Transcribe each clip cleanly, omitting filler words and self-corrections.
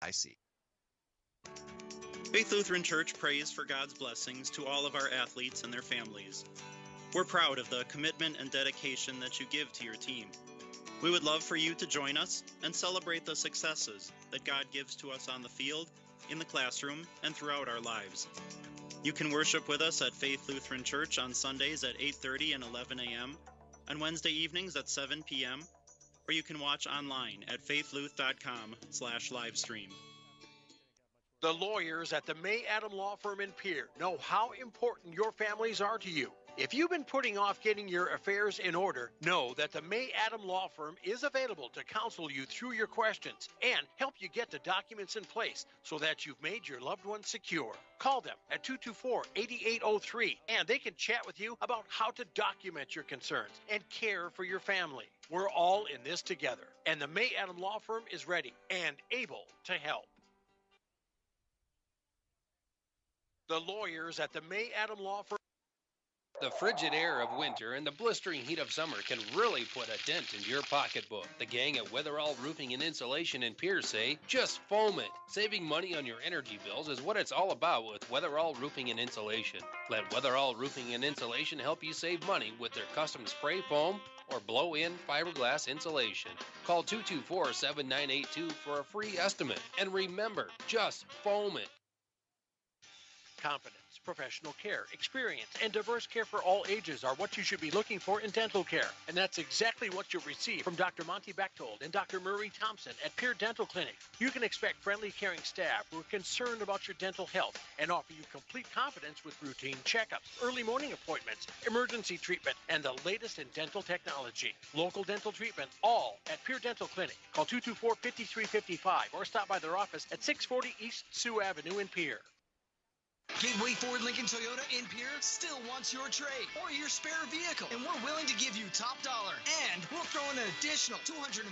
IC. Faith Lutheran Church prays for God's blessings to all of our athletes and their families. We're proud of the commitment and dedication that you give to your team. We would love for you to join us and celebrate the successes that God gives to us on the field, in the classroom, and throughout our lives. You can worship with us at Faith Lutheran Church on Sundays at 8:30 and 11 a.m., on Wednesday evenings at 7 p.m., or you can watch online at faithluth.com/livestream. The lawyers at the May Adam Law Firm in Pierre know how important your families are to you. If you've been putting off getting your affairs in order, know that the May Adam Law Firm is available to counsel you through your questions and help you get the documents in place so that you've made your loved ones secure. Call them at 224-8803 and they can chat with you about how to document your concerns and care for your family. We're all in this together, and the May Adam Law Firm is ready and able to help. The lawyers at the May Adam Law Firm. The frigid air of winter and the blistering heat of summer can really put a dent into your pocketbook. The gang at Weatherall Roofing and Insulation in Pierre say, just foam it. Saving money on your energy bills is what it's all about with Weatherall Roofing and Insulation. Let Weatherall Roofing and Insulation help you save money with their custom spray foam or blow-in fiberglass insulation. Call 224-7982 for a free estimate. And remember, just foam it. Confidence, professional care, experience, and diverse care for all ages are what you should be looking for in dental care. And that's exactly what you'll receive from Dr. Monty Bechtold and Dr. Murray Thompson at Pierre Dental Clinic. You can expect friendly, caring staff who are concerned about your dental health and offer you complete confidence with routine checkups, early morning appointments, emergency treatment, and the latest in dental technology. Local dental treatment, all at Pierre Dental Clinic. Call 224-5355 or stop by their office at 640 East Sioux Avenue in Pierre. Gateway Ford Lincoln Toyota in Pierre still wants your trade or your spare vehicle, and we're willing to give you top dollar. And we'll throw in an additional $250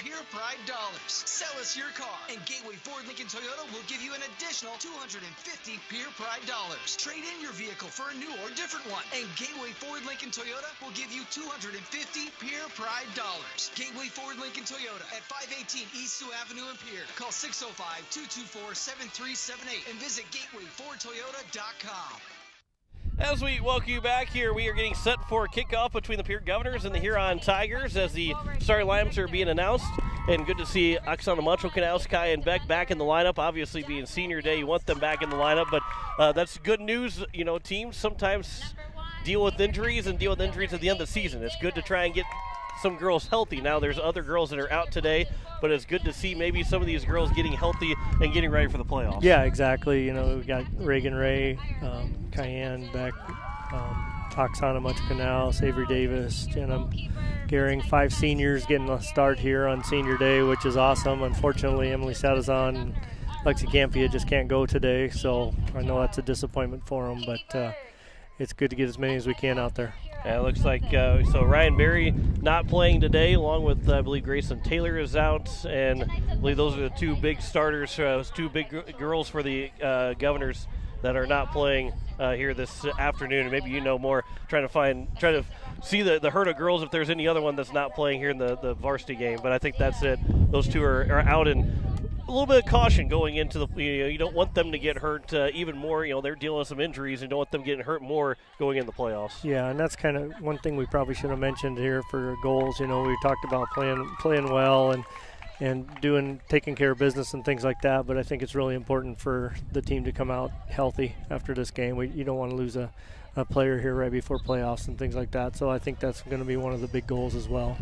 Pierre Pride dollars. Sell us your car, and Gateway Ford Lincoln Toyota will give you an additional $250 Pierre Pride dollars. Trade in your vehicle for a new or different one, and Gateway Ford Lincoln Toyota will give you $250 Pierre Pride dollars. Gateway Ford Lincoln Toyota at 518 East Sioux Avenue in Pierre. Call 605-224-7378 and visit GatewayFordToyota.com. As we welcome you back here, we are getting set for kickoff between the Pierre Governors and the Huron Tigers as the starting lineups are being announced. And good to see Oksana Macho-Kanowski and Beck back in the lineup. Obviously, being senior day, you want them back in the lineup. But that's good news. You know, teams sometimes deal with injuries at the end of the season. It's good to try and get some girls healthy. Now there's other girls that are out today, but it's good to see maybe some of these girls getting healthy and getting ready for the playoffs. Yeah, exactly. You know, we got Reagan Ray, Cayenne Beck, Oksana Much-Canal, Avery Davis, Jenna Gehring, 5 seniors getting a start here on senior day, which is awesome. Unfortunately, Emily Sadazan and Lexi Campia just can't go today, so I know that's a disappointment for them, but it's good to get as many as we can out there. Yeah, it looks like so Ryan Berry not playing today, along with I believe Grayson Taylor is out, and I believe those are the 2 big starters, 2 big girls for the Governors that are not playing here this afternoon. And maybe you know more, trying to see the herd of girls if there's any other one that's not playing here in the varsity game. But I think that's it. Those 2 are out, and a little bit of caution going into the, you don't want them to get hurt even more. You know, they're dealing with some injuries and don't want them getting hurt more going in the playoffs. Yeah, and that's kind of one thing we probably should have mentioned here for goals. You know, we talked about playing well and taking care of business and things like that, but I think it's really important for the team to come out healthy after this game. You don't want to lose a player here right before playoffs and things like that, so I think that's going to be one of the big goals as well.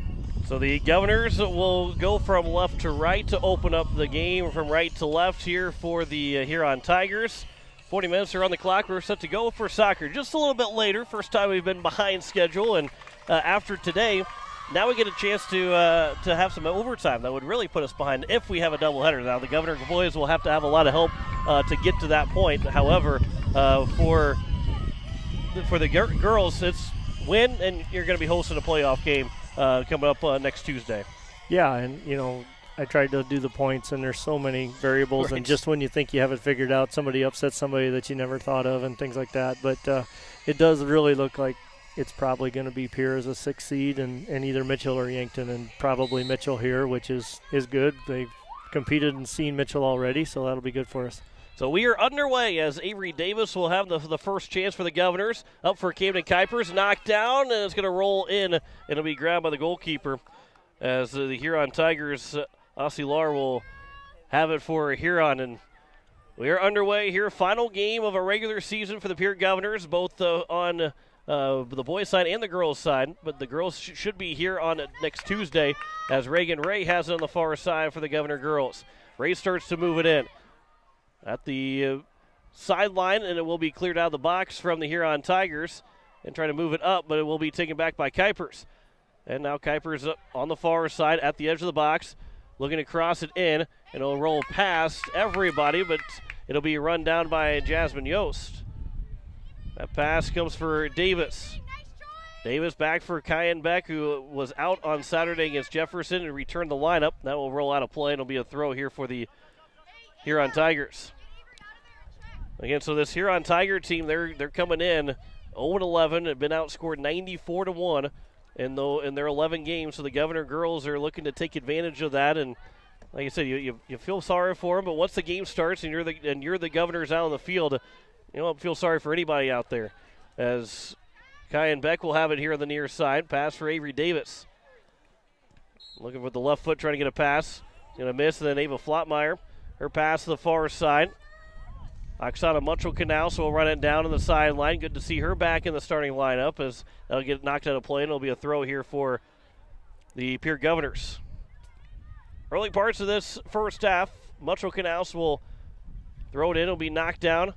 So the Governors will go from left to right to open up the game from right to left here for the Huron Tigers. 40 minutes are on the clock. We're set to go for soccer just a little bit later. First time we've been behind schedule, and after today, now we get a chance to have some overtime that would really put us behind if we have a doubleheader. Now the Governor boys will have to have a lot of help to get to that point. However, for the girls, it's win, and you're going to be hosting a playoff game coming up next Tuesday. Yeah, and you know, I tried to do the points, and there's so many variables, right. And just when you think you have it figured out, somebody upsets somebody that you never thought of and things like that. But it does really look like it's probably going to be Pierre as a 6th seed and either Mitchell or Yankton, and probably Mitchell here, which is good. They've competed and seen Mitchell already, so that'll be good for us. So we are underway as Avery Davis will have the first chance for the Governors. Up for Camden Kuipers, knocked down, and it's going to roll in. It'll be grabbed by the goalkeeper as the Huron Tigers, Osilar, will have it for Huron. And we are underway here. Final game of a regular season for the Pierre Governors, both on the boys' side and the girls' side. But the girls should be here on next Tuesday as Reagan Ray has it on the far side for the Governor girls. Ray starts to move it in at the sideline, and it will be cleared out of the box from the Huron Tigers and try to move it up, but it will be taken back by Kuipers. And now Kuipers up on the far side at the edge of the box, looking to cross it in, and it'll roll past everybody, but it'll be run down by Jasmine Yost. That pass comes for Davis. Davis back for Kyan Beck, who was out on Saturday against Jefferson and returned the lineup. That will roll out of play, and it'll be a throw here for the Huron Tigers. Again, so this Huron Tiger team, they're coming in 0-11, have been outscored 94-1 in their 11 games. So the Governor girls are looking to take advantage of that. And like I said, you feel sorry for them, but once the game starts and you're the Governors out on the field, you don't feel sorry for anybody out there. As Kyan Beck will have it here on the near side, pass for Avery Davis. Looking for the left foot, trying to get a pass, gonna miss, and then Ava Flotmeyer. Her pass to the far side. Oksana Munchel-Canals will run it down on the sideline. Good to see her back in the starting lineup as that'll get knocked out of play, and it'll be a throw here for the Pierre Governors. Early parts of this first half, Munchel-Canals will throw it in. It'll be knocked down.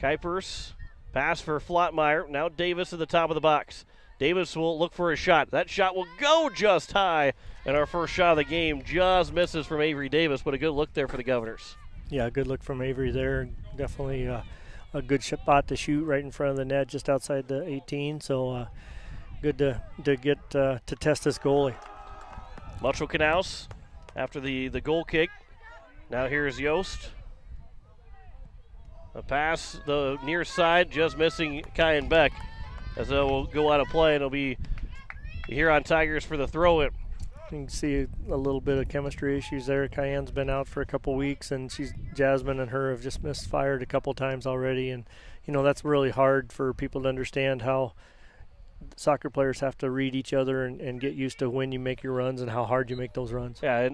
Kuipers, pass for Flotmeyer. Now Davis at the top of the box. Davis will look for a shot. That shot will go just high, and our first shot of the game just misses from Avery Davis, but a good look there for the Governors. Yeah, good look from Avery there. Definitely a good spot to shoot right in front of the net, just outside the 18. So good to get to test this goalie. Munchel-Canals after the goal kick. Now here's Yost. A pass, the near side, just missing Kyan Beck. As it will go out of play, and it'll be the Huron Tigers for the throw-in. You can see a little bit of chemistry issues there. Kyan's been out for a couple weeks, and Jasmine and her have just misfired a couple times already. And, that's really hard for people to understand how soccer players have to read each other and get used to when you make your runs and how hard you make those runs. Yeah,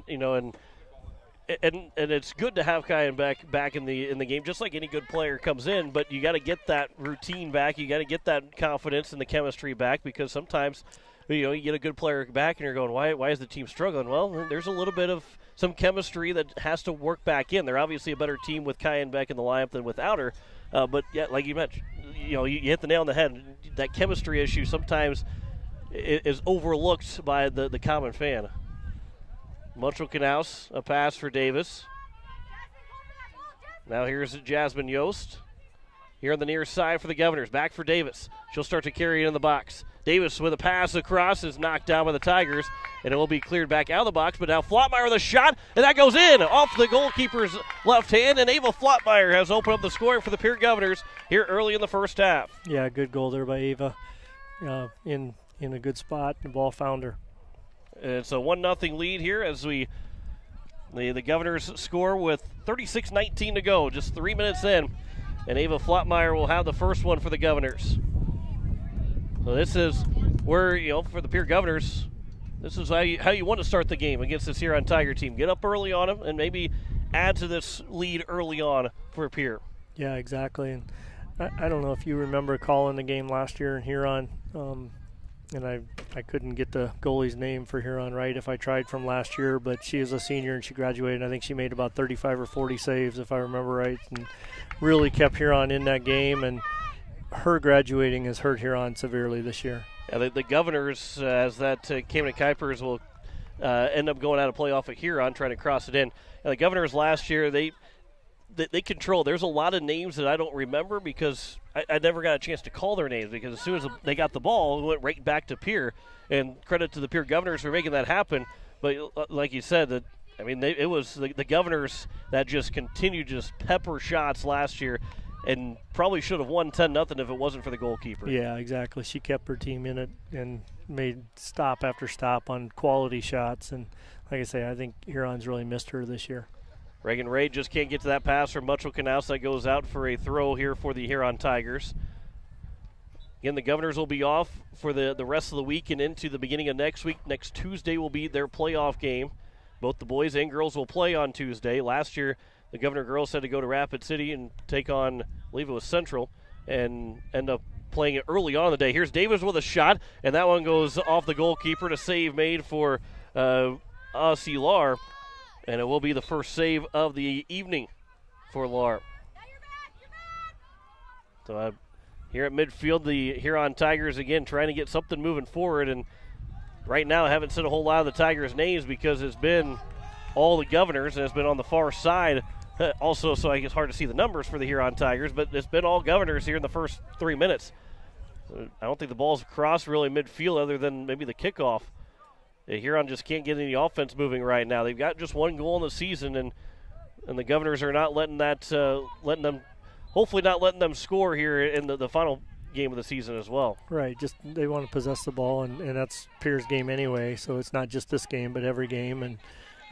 and it's good to have Kyan back in the game, just like any good player comes in. But you got to get that routine back. You got to get that confidence and the chemistry back, because sometimes you get a good player back and you're going, why is the team struggling? Well, there's a little bit of some chemistry that has to work back in. They're obviously a better team with Kyan Beck in the lineup than without her. But yeah, like you mentioned, you hit the nail on the head. That chemistry issue sometimes is overlooked by the common fan. Munchel-Canals, a pass for Davis. Now here's Jasmine Yost. Here on the near side for the Governors. Back for Davis. She'll start to carry it in the box. Davis with a pass across is knocked down by the Tigers, and it will be cleared back out of the box. But now Flotmeyer with a shot, and that goes in off the goalkeeper's left hand, and Ava Flotmeyer has opened up the scoring for the Pierre Governors here early in the first half. Yeah, good goal there by Ava in a good spot. The ball found her. It's a 1-0 lead here as the Governors score with 36-19 to go, just 3 minutes in. And Ava Flotmeyer will have the first one for the Governors. So this is where, for the Pierre Governors, this is how you want to start the game against this Huron Tiger team. Get up early on them and maybe add to this lead early on for Pierre. Yeah, exactly. And I don't know if you remember calling the game last year in Huron, and I couldn't get the goalie's name for Huron right if I tried from last year, but she is a senior and she graduated. I think she made about 35 or 40 saves if I remember right, and really kept Huron in that game, and her graduating has hurt Huron severely this year. Yeah, the Governors, as that Camden Kuipers will end up going out of play off of Huron, trying to cross it in. Now, the Governors last year, they control. There's a lot of names that I don't remember because I never got a chance to call their names, because as soon as they got the ball, it went right back to Pierre. And credit to the Pierre Governors for making that happen. But like you said, it was the Governors that just continued to just pepper shots last year, and probably should have won 10-0 if it wasn't for the goalkeeper. Yeah, exactly. She kept her team in it and made stop after stop on quality shots. And like I say, I think Huron's really missed her this year. Reagan Ray just can't get to that pass from Mutual Canals. That goes out for a throw here for the Huron Tigers. Again, the Governors will be off for the rest of the week and into the beginning of next week. Next Tuesday will be their playoff game. Both the boys and girls will play on Tuesday. Last year, the Governor girls had to go to Rapid City and take on, I believe it was Central, and end up playing it early on in the day. Here's Davis with a shot, and that one goes off the goalkeeper. A save made for Aussie Lar, and it will be the first save of the evening for Lar. So here at midfield, the Huron Tigers again trying to get something moving forward, and right now I haven't said a whole lot of the Tigers' names because it's been all the Governors, and it's been on the far side also, so I guess it's hard to see the numbers for the Huron Tigers, but it's been all Governors here in the first 3 minutes. I don't think the ball's crossed really midfield other than maybe the kickoff. The Huron just can't get any offense moving right now. They've got just one goal in the season, and the Governors are not letting that hopefully not letting them score here in the final game of the season as well. Right, just they want to possess the ball, and that's Pierre's game anyway, so it's not just this game but every game,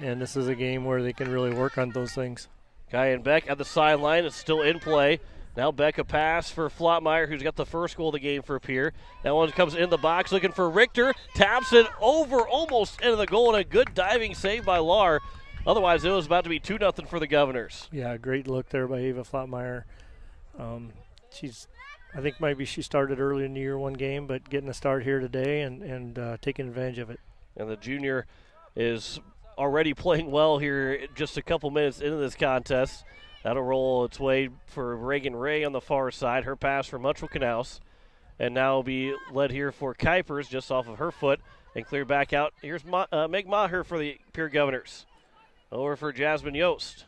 and this is a game where they can really work on those things. Kyan Beck at the sideline. It's still in play. Now Beck a pass for Flottmeyer, who's got the first goal of the game for Pierre. That one comes in the box looking for Richter. Taps it over almost into the goal, and a good diving save by Lar. Otherwise, it was about to be 2-0 for the Governors. Yeah, great look there by Ava Flottmeyer. I think maybe she started early in the year one game, but getting a start here today and taking advantage of it. And the junior is already playing well here just a couple minutes into this contest. That'll roll its way for Reagan Ray on the far side. Her pass for Mutual Canals. And now will be led here for Kuipers just off of her foot and clear back out. Here's Meg Maher for the Pierre Governors. Over for Jasmine Yost.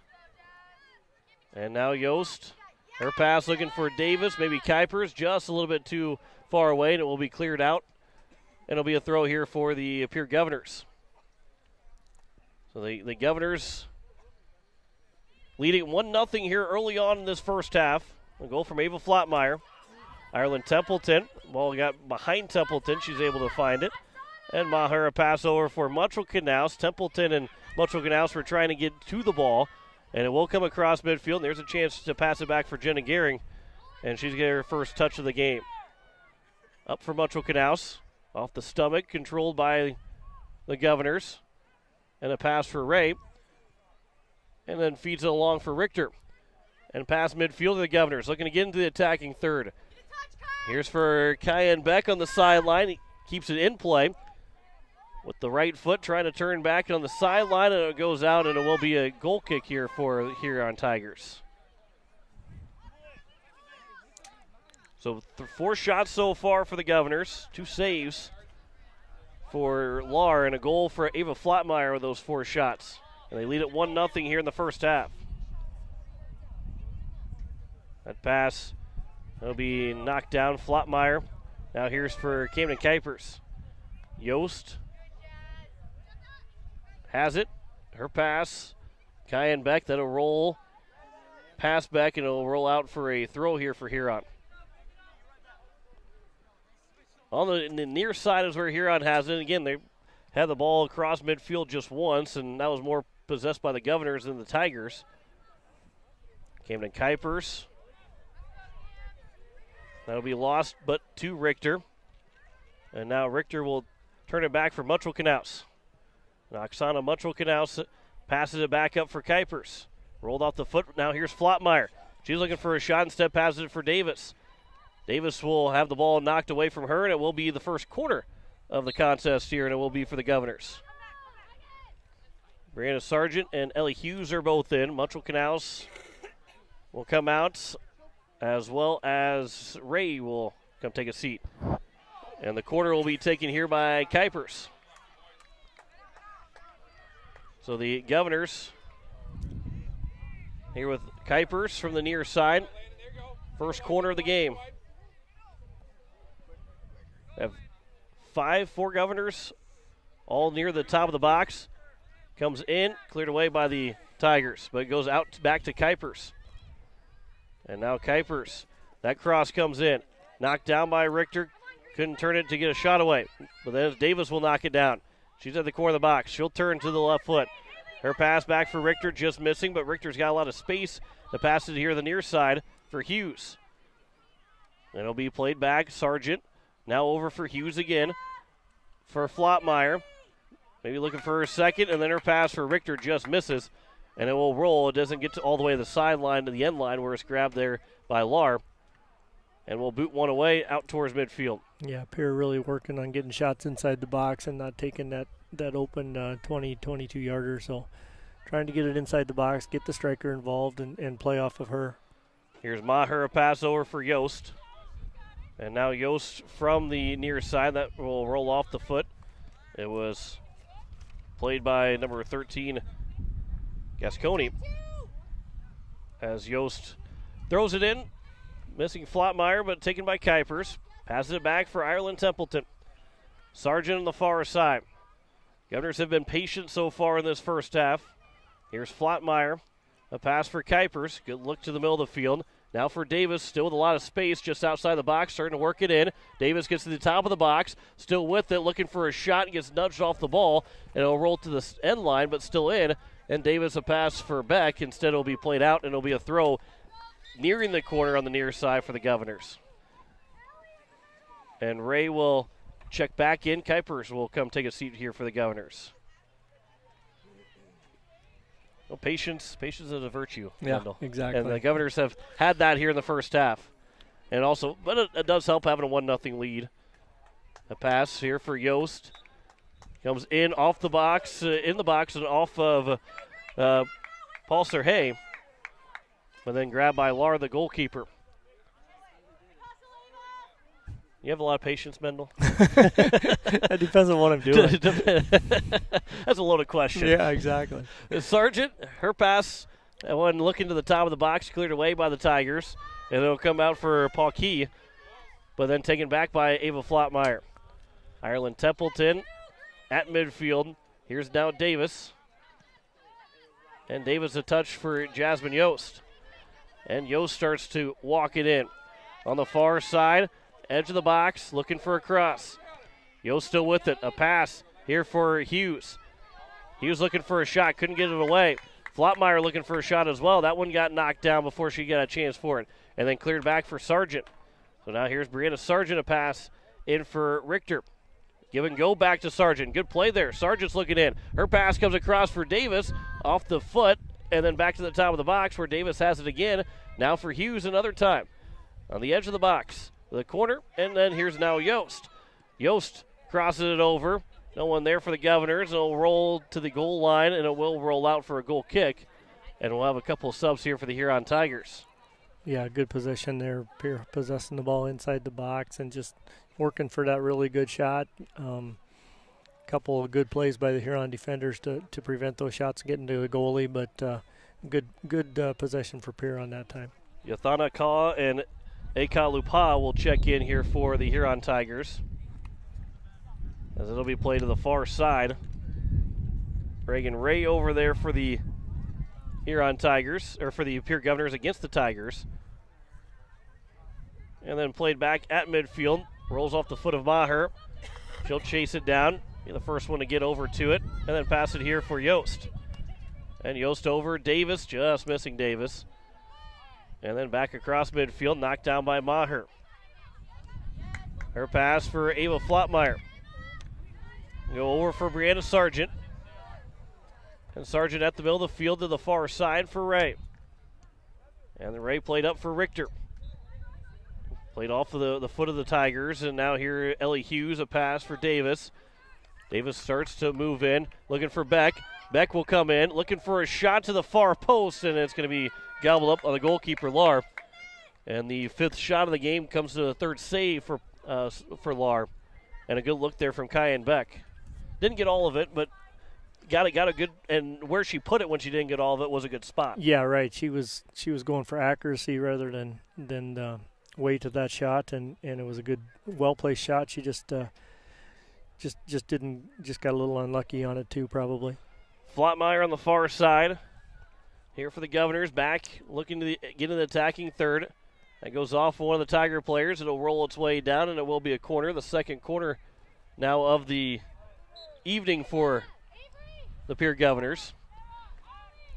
And now Yost. Her pass looking for Davis, maybe Kuipers, just a little bit too far away, and it will be cleared out. And it'll be a throw here for the Pierre Governors. So the Governors leading 1-0 here early on in this first half. A goal from Ava Flottmeyer. Ireland Templeton. Ball got behind Templeton. She's able to find it. And Maher a pass over for Mutual Canals. Templeton and Mutual Canals were trying to get to the ball. And it will come across midfield. And there's a chance to pass it back for Jenna Gehring. And she's getting her first touch of the game. Up for Mutual Canals. Off the stomach, controlled by the Governors. And a pass for Ray. And then feeds it along for Richter. And pass midfield to the Governors. Looking to get into the attacking third. Here's for Kyan Beck on the sideline. He keeps it in play. With the right foot trying to turn back on the sideline, and it goes out, and it will be a goal kick here for the Huron Tigers. So 4 shots so far for the Governors, 2 saves for Lar, and a goal for Ava Flottmeyer with those 4 shots. And they lead it 1-0 here in the first half. That pass will be knocked down. Flottmeyer. Now here's for Camden Kuipers. Yost has it. Her pass. Kyan Beck. That'll roll. Pass back, and it'll roll out for a throw here for Huron. On the near side is where Huron has it. Again, they had the ball across midfield just once, and that was more possessed by the Governors than the Tigers. Camden Kuipers. That'll be lost, but to Richter. And now Richter will turn it back for Mutual Canals. Oksana Mutual Canals passes it back up for Kuipers. Rolled off the foot. Now here's Flottmeyer. She's looking for a shot. Instead passes it for Davis. Davis will have the ball knocked away from her, and it will be the first quarter of the contest here, and it will be for the Governors. Brianna Sargent and Ellie Hughes are both in. Mutual Canals will come out, as well as Ray will come take a seat. And the quarter will be taken here by Kuipers. So the Governors here with Kuipers from the near side. First corner of the game. Have 4 Governors all near the top of the box. Comes in, cleared away by the Tigers, but it goes out back to Kuipers. And now Kuipers. That cross comes in. Knocked down by Richter. Couldn't turn it to get a shot away. But then Davis will knock it down. She's at the corner of the box. She'll turn to the left foot. Her pass back for Richter, just missing, but Richter's got a lot of space to pass it here the near side for Hughes. And it'll be played back. Sargent now over for Hughes again for Flottmeyer. Maybe looking for her second, and then her pass for Richter just misses. And it will roll. It doesn't get to all the way to the sideline to the end line where it's grabbed there by Lahr. And we'll boot one away out towards midfield. Yeah, Pierre really working on getting shots inside the box and not taking that open 20, 22-yarder. So trying to get it inside the box, get the striker involved, and play off of her. Here's Maher, a pass over for Yost. And now Yost from the near side. That will roll off the foot. It was played by number 13, Gasconi. As Yost throws it in. Missing Flottmeyer, but taken by Kuipers. Passes it back for Ireland Templeton. Sargent on the far side. Governors have been patient so far in this first half. Here's Flottmeyer. A pass for Kuipers. Good look to the middle of the field. Now for Davis, still with a lot of space just outside the box, starting to work it in. Davis gets to the top of the box, still with it, looking for a shot, and gets nudged off the ball. And it'll roll to the end line, but still in. And Davis a pass for Beck. Instead, it'll be played out, and it'll be a throw nearing the corner on the near side for the Governors. And Ray will check back in. Kuipers will come take a seat here for the Governors. Well, patience is a virtue. Yeah, Wendell. exactly. And the Governors have had that here in the first half. And also, but it does help having a 1-0 lead. A pass here for Yost. Comes in off the box, in the box, and off of Paul Serhay. But then grabbed by Lahr, the goalkeeper. You have a lot of patience, Mendel? That depends on what I'm doing. That's a loaded question. Yeah, exactly. Sargent, her pass, that one looking to the top of the box, cleared away by the Tigers. And it'll come out for Paul Key, but then taken back by Ava Flottmeyer. Ireland Templeton at midfield. Here's now Davis. And Davis a touch for Jasmine Yost. And Yost starts to walk it in. On the far side, edge of the box, looking for a cross. Yost still with it. A pass here for Hughes. Hughes looking for a shot, couldn't get it away. Flottmeyer looking for a shot as well. That one got knocked down before she got a chance for it. And then cleared back for Sargent. So now here's Brianna Sargent, a pass in for Richter. Give and go back to Sargent. Good play there. Sargent's looking in. Her pass comes across for Davis off the foot. And then back to the top of the box where Davis has it again. Now for Hughes another time. On the edge of the box. The corner. And then here's now Yost. Yost crosses it over. No one there for the Governors. It'll roll to the goal line, and it will roll out for a goal kick. And we'll have a couple of subs here for the Huron Tigers. Yeah, good position there. Pierre possessing the ball inside the box and just working for that really good shot. Couple of good plays by the Huron defenders to prevent those shots getting to the goalie, but good possession for Pierre on that time. Yathana Kaw and Eka Lupa will check in here for the Huron Tigers, as it'll be played to the far side. Reagan Ray over there for the Huron Tigers, or for the Pierre Governors against the Tigers. And then played back at midfield. Rolls off the foot of Maher. She'll chase it down. Be the first one to get over to it. And then pass it here for Yost. And Yost over. Davis, just missing Davis. And then back across midfield, knocked down by Maher. Her pass for Ava Flottmeyer. Go over for Brianna Sargent. And Sargent at the middle of the field to the far side for Ray. And the Ray played up for Richter. Played off of the foot of the Tigers. And now here Ellie Hughes, a pass for Davis. Davis starts to move in, looking for Beck. Beck will come in, looking for a shot to the far post, and it's going to be gobbled up on the goalkeeper, Lahr. And the fifth shot of the game comes to the third save for Lahr. And a good look there from Cayenne Beck. Didn't get all of it, but got a good, and where she put it when she didn't get all of it was a good spot. Yeah, right. She was going for accuracy rather than weight of that shot, and it was a good, well-placed shot. She just got a little unlucky on it too, probably. Flottmeyer on the far side. Here for the Governors, back looking to get in the attacking third. That goes off one of the Tiger players. It'll roll its way down, and it will be a corner. The second corner now of the evening for the Pierre Governors.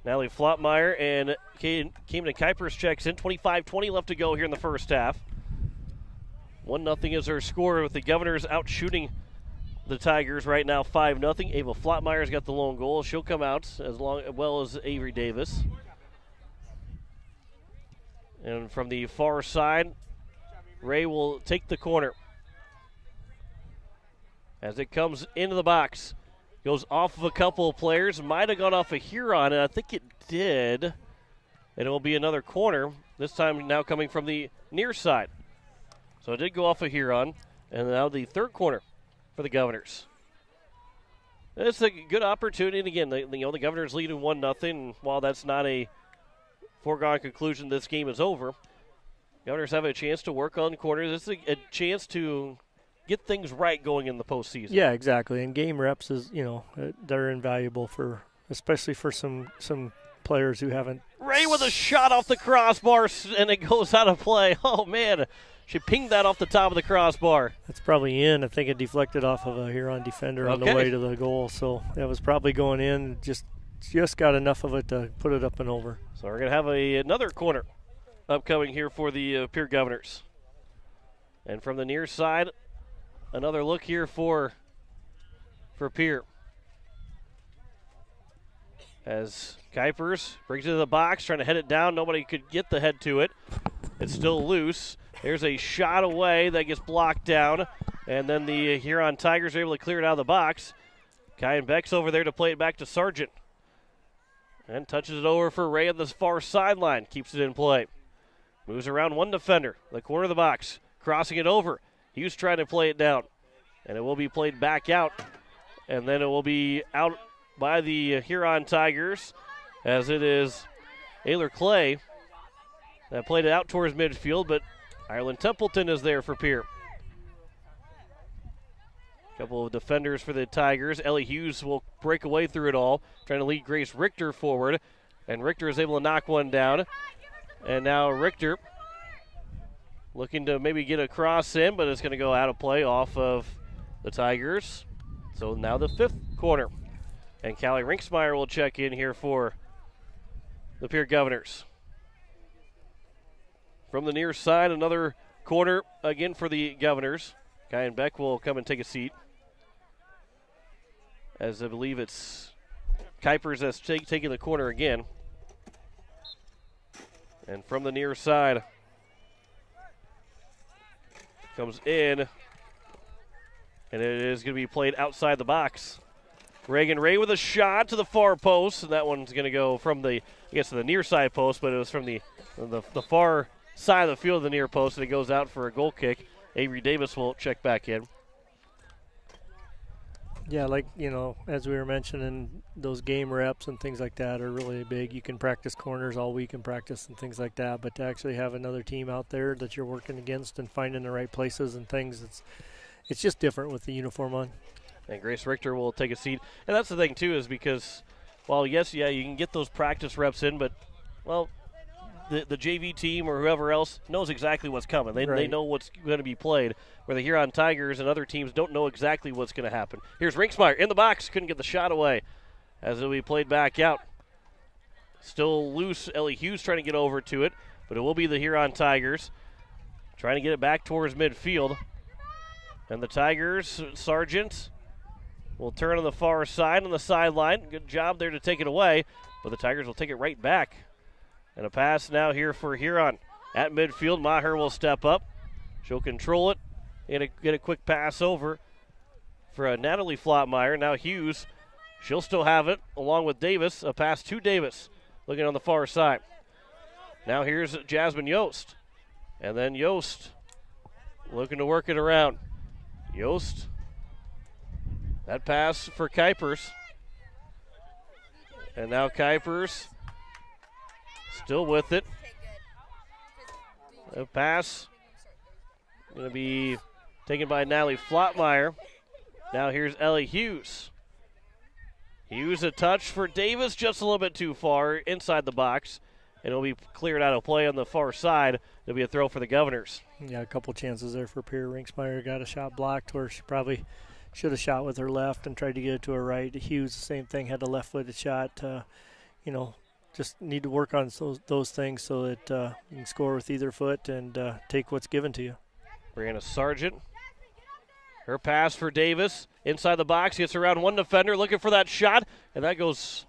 Natalie Flotmeyer and Kamden Kuipers checks in. 25-20 left to go here in the first half. 1-0 is our score, with the Governors out shooting the Tigers right now 5-0. Ava Flotmeyer's got the lone goal. She'll come out as well as Avery Davis. And from the far side, Ray will take the corner. As it comes into the box, goes off of a couple of players. Might have gone off a Huron, and I think it did. And it will be another corner, this time now coming from the near side. So it did go off a Huron, and now the third corner for the Governors. It's a good opportunity. And again, the Governors leading 1-0. And while that's not a foregone conclusion, this game is over. Governors have a chance to work on corners. This is a chance to get things right going in the postseason. Yeah, exactly. And game reps is, they're invaluable especially for some players who haven't. Ray with a shot off the crossbar, and it goes out of play. Oh man, she pinged that off the top of the crossbar. That's probably in. I think it deflected off of a Huron defender on the way to the goal. So that was probably going in. Just got enough of it to put it up and over. So we're gonna have another corner upcoming here for the Pierre Governors. And from the near side, another look here for Pierre. As Kuipers brings it to the box, trying to head it down. Nobody could get the head to it. It's still loose. There's a shot away that gets blocked down. And then the Huron Tigers are able to clear it out of the box. Kyan Beck's over there to play it back to Sargent. And touches it over for Ray on the far sideline. Keeps it in play. Moves around one defender. The corner of the box. Crossing it over. Hughes trying to play it down. And it will be played back out. And then it will be out by the Huron Tigers, as it is Ayler Clay that played it out towards midfield, but Ireland Templeton is there for Pierre. A couple of defenders for the Tigers. Ellie Hughes will break away through it all, trying to lead Grace Richter forward, and Richter is able to knock one down. And now Richter looking to maybe get a cross in, but it's going to go out of play off of the Tigers. So now the fifth corner. And Callie Rinksmeyer will check in here for the Pierre Governors. From the near side, another corner again for the Governors. Kyan Beck will come and take a seat, as I believe it's Kuipers that's taking the corner again. And from the near side, comes in, and it is going to be played outside the box. Reagan Ray with a shot to the far post, and that one's going to go from to the near side post, but it was from the far side of the field of the near post, and it goes out for a goal kick. Avery Davis will check back in. Yeah, as we were mentioning, those game reps and things like that are really big. You can practice corners all week in practice and things like that, but to actually have another team out there that you're working against and finding the right places and things, it's just different with the uniform on. And Grace Richter will take a seat. And that's the thing, too, is because, you can get those practice reps in, but, the JV team or whoever else knows exactly what's coming. They know what's going to be played, where the Huron Tigers and other teams don't know exactly what's going to happen. Here's Rinksmeyer in the box. Couldn't get the shot away as it'll be played back out. Still loose. Ellie Hughes trying to get over to it, but it will be the Huron Tigers trying to get it back towards midfield. And the Tigers, Sargent, will turn on the far side on the sideline. Good job there to take it away, but the Tigers will take it right back. And a pass now here for Huron. At midfield, Maher will step up. She'll control it and get a quick pass over for Natalie Flotmeyer. Now Hughes, she'll still have it along with Davis. A pass to Davis, looking on the far side. Now here's Jasmine Yost. And then Yost looking to work it around. Yost. That pass for Kuipers. And now Kuipers still with it. A pass going to be taken by Natalie Flotmeyer. Now here's Ellie Hughes. Hughes a touch for Davis, just a little bit too far inside the box. And it'll be cleared out of play on the far side. It'll be a throw for the Governors. Yeah, a couple chances there for Pierre. Rinksmeyer got a shot blocked where she probably should have shot with her left and tried to get it to her right. Hughes, the same thing, had a left-footed shot. Just need to work on those things so that you can score with either foot and take what's given to you. Brianna Sargent. Her pass for Davis. Inside the box, gets around one defender, looking for that shot, and that goes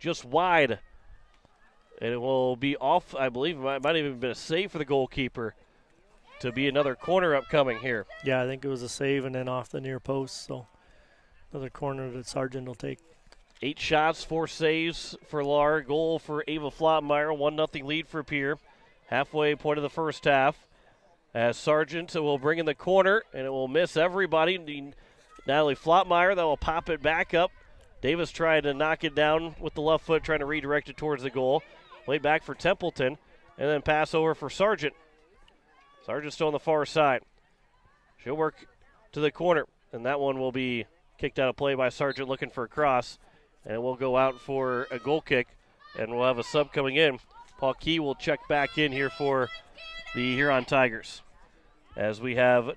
just wide. And it will be off, I believe. It might have even been a save for the goalkeeper to be another corner upcoming here. Yeah, I think it was a save and then off the near post. So another corner that Sargent will take. 8 shots, 4 saves for Lahr. Goal for Ava Flotmeyer. 1-0 lead for Pierre. Halfway point of the first half. As Sargent will bring in the corner, and it will miss everybody. Natalie Flotmeyer, that will pop it back up. Davis trying to knock it down with the left foot, trying to redirect it towards the goal. Play back for Templeton, and then pass over for Sargent. Sargent still on the far side. She'll work to the corner, and that one will be kicked out of play by Sargent looking for a cross. And we'll go out for a goal kick, and we'll have a sub coming in. Paul Key will check back in here for the Huron Tigers, as we have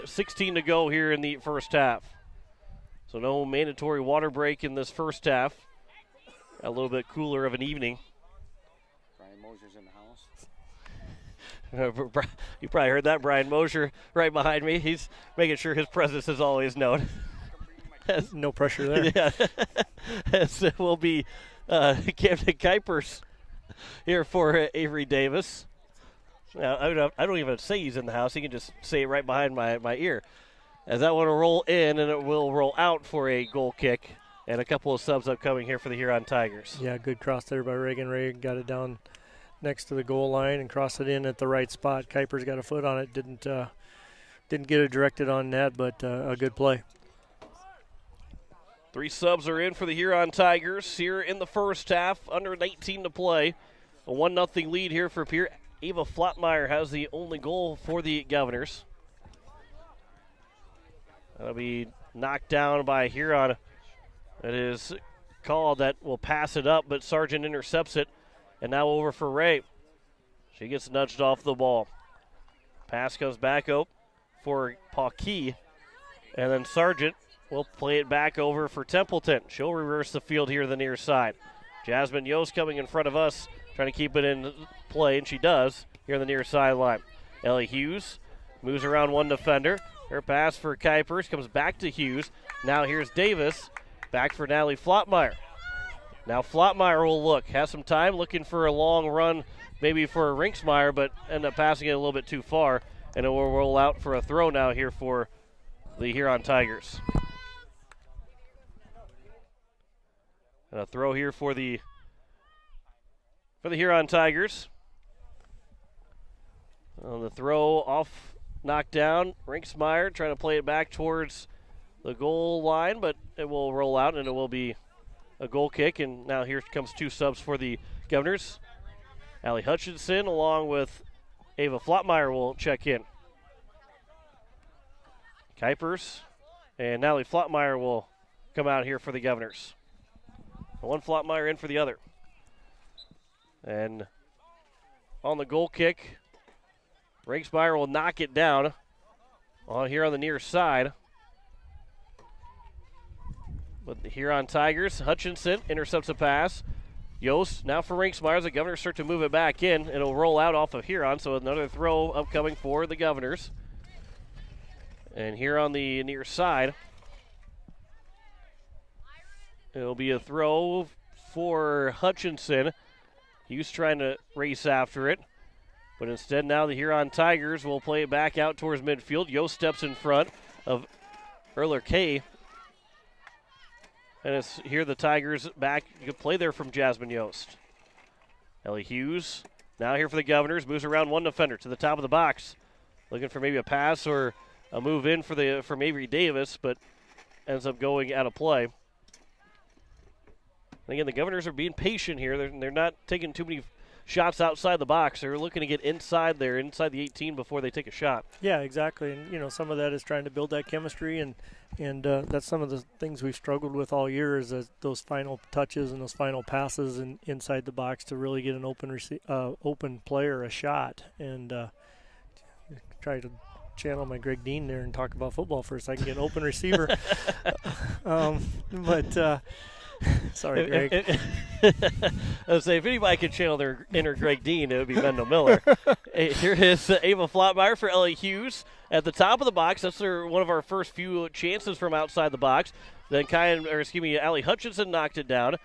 16 to go here in the first half. So no mandatory water break in this first half. A little bit cooler of an evening. Brian Mosier's in the house. You probably heard that. Brian Mosier right behind me. He's making sure his presence is always known. No pressure there. Yeah. As it will be Camden Kuipers here for Avery Davis. Now, I don't even say he's in the house. He can just say it right behind my ear. As that one will roll in, and it will roll out for a goal kick. And a couple of subs upcoming here for the Huron Tigers. Yeah, good cross there by Reagan Ray. Got it down next to the goal line and crossed it in at the right spot. Kuipers got a foot on it. Didn't get it directed on net, but a good play. 3 subs are in for the Huron Tigers here in the first half. Under 19 to play. A 1-0 lead here for Pierre. Ava Flotmeyer has the only goal for the Governors. That'll be knocked down by Huron. It is called that will pass it up, but Sargent intercepts it. And now over for Ray. She gets nudged off the ball. Pass comes back up for Paul Key. And then Sargent will play it back over for Templeton. She'll reverse the field here to the near side. Jasmine Yost coming in front of us, trying to keep it in play, and she does here on the near sideline. Ellie Hughes moves around one defender. Her pass for Kuipers comes back to Hughes. Now here's Davis, back for Natalie Flotmeyer. Now Flotmeyer will look, has some time, looking for a long run, maybe for Rinksmeyer, but end up passing it a little bit too far, and it will roll out for a throw now here for the Huron Tigers. And a throw here for the Huron Tigers. The throw off, knocked down. Rinksmeyer trying to play it back towards the goal line, but it will roll out and it will be a goal kick. And now here comes 2 subs for the Governors. Allie Hutchinson along with Ava Flotmeyer will check in. Kuipers and Natalie Flotmeyer will come out here for the Governors. One Flotmeyer in for the other. And on the goal kick, Rinksmeyer will knock it down on here on the near side. But the Huron Tigers, Hutchinson intercepts a pass. Yost now for Rinksmeyer. The Governors start to move it back in. It'll roll out off of Huron, so another throw upcoming for the Governors. And here on the near side, it'll be a throw for Hutchinson. He was trying to race after it. But instead now the Huron Tigers will play it back out towards midfield. Yost steps in front of Erler K. And it's here the Tigers back. You can play there from Jasmine Yost. Ellie Hughes now here for the Governors. Moves around one defender to the top of the box. Looking for maybe a pass or a move in from Avery Davis, but ends up going out of play. And again, the Governors are being patient here. They're not taking too many shots outside the box. They're looking to get inside there, inside the 18 before they take a shot. Yeah, exactly. And, some of that is trying to build that chemistry, and that's some of the things we've struggled with all year is those final touches and those final passes inside the box to really get an open player a shot and try to channel my Greg Dean there and talk about football for a second, get an open receiver. Sorry, Greg. I was saying, if anybody could channel their inner Greg Dean, it would be Mendel Miller. Here is Ava Flottmeyer for Ellie Hughes at the top of the box. That's one of our first few chances from outside the box. Then Allie Hutchinson knocked it down.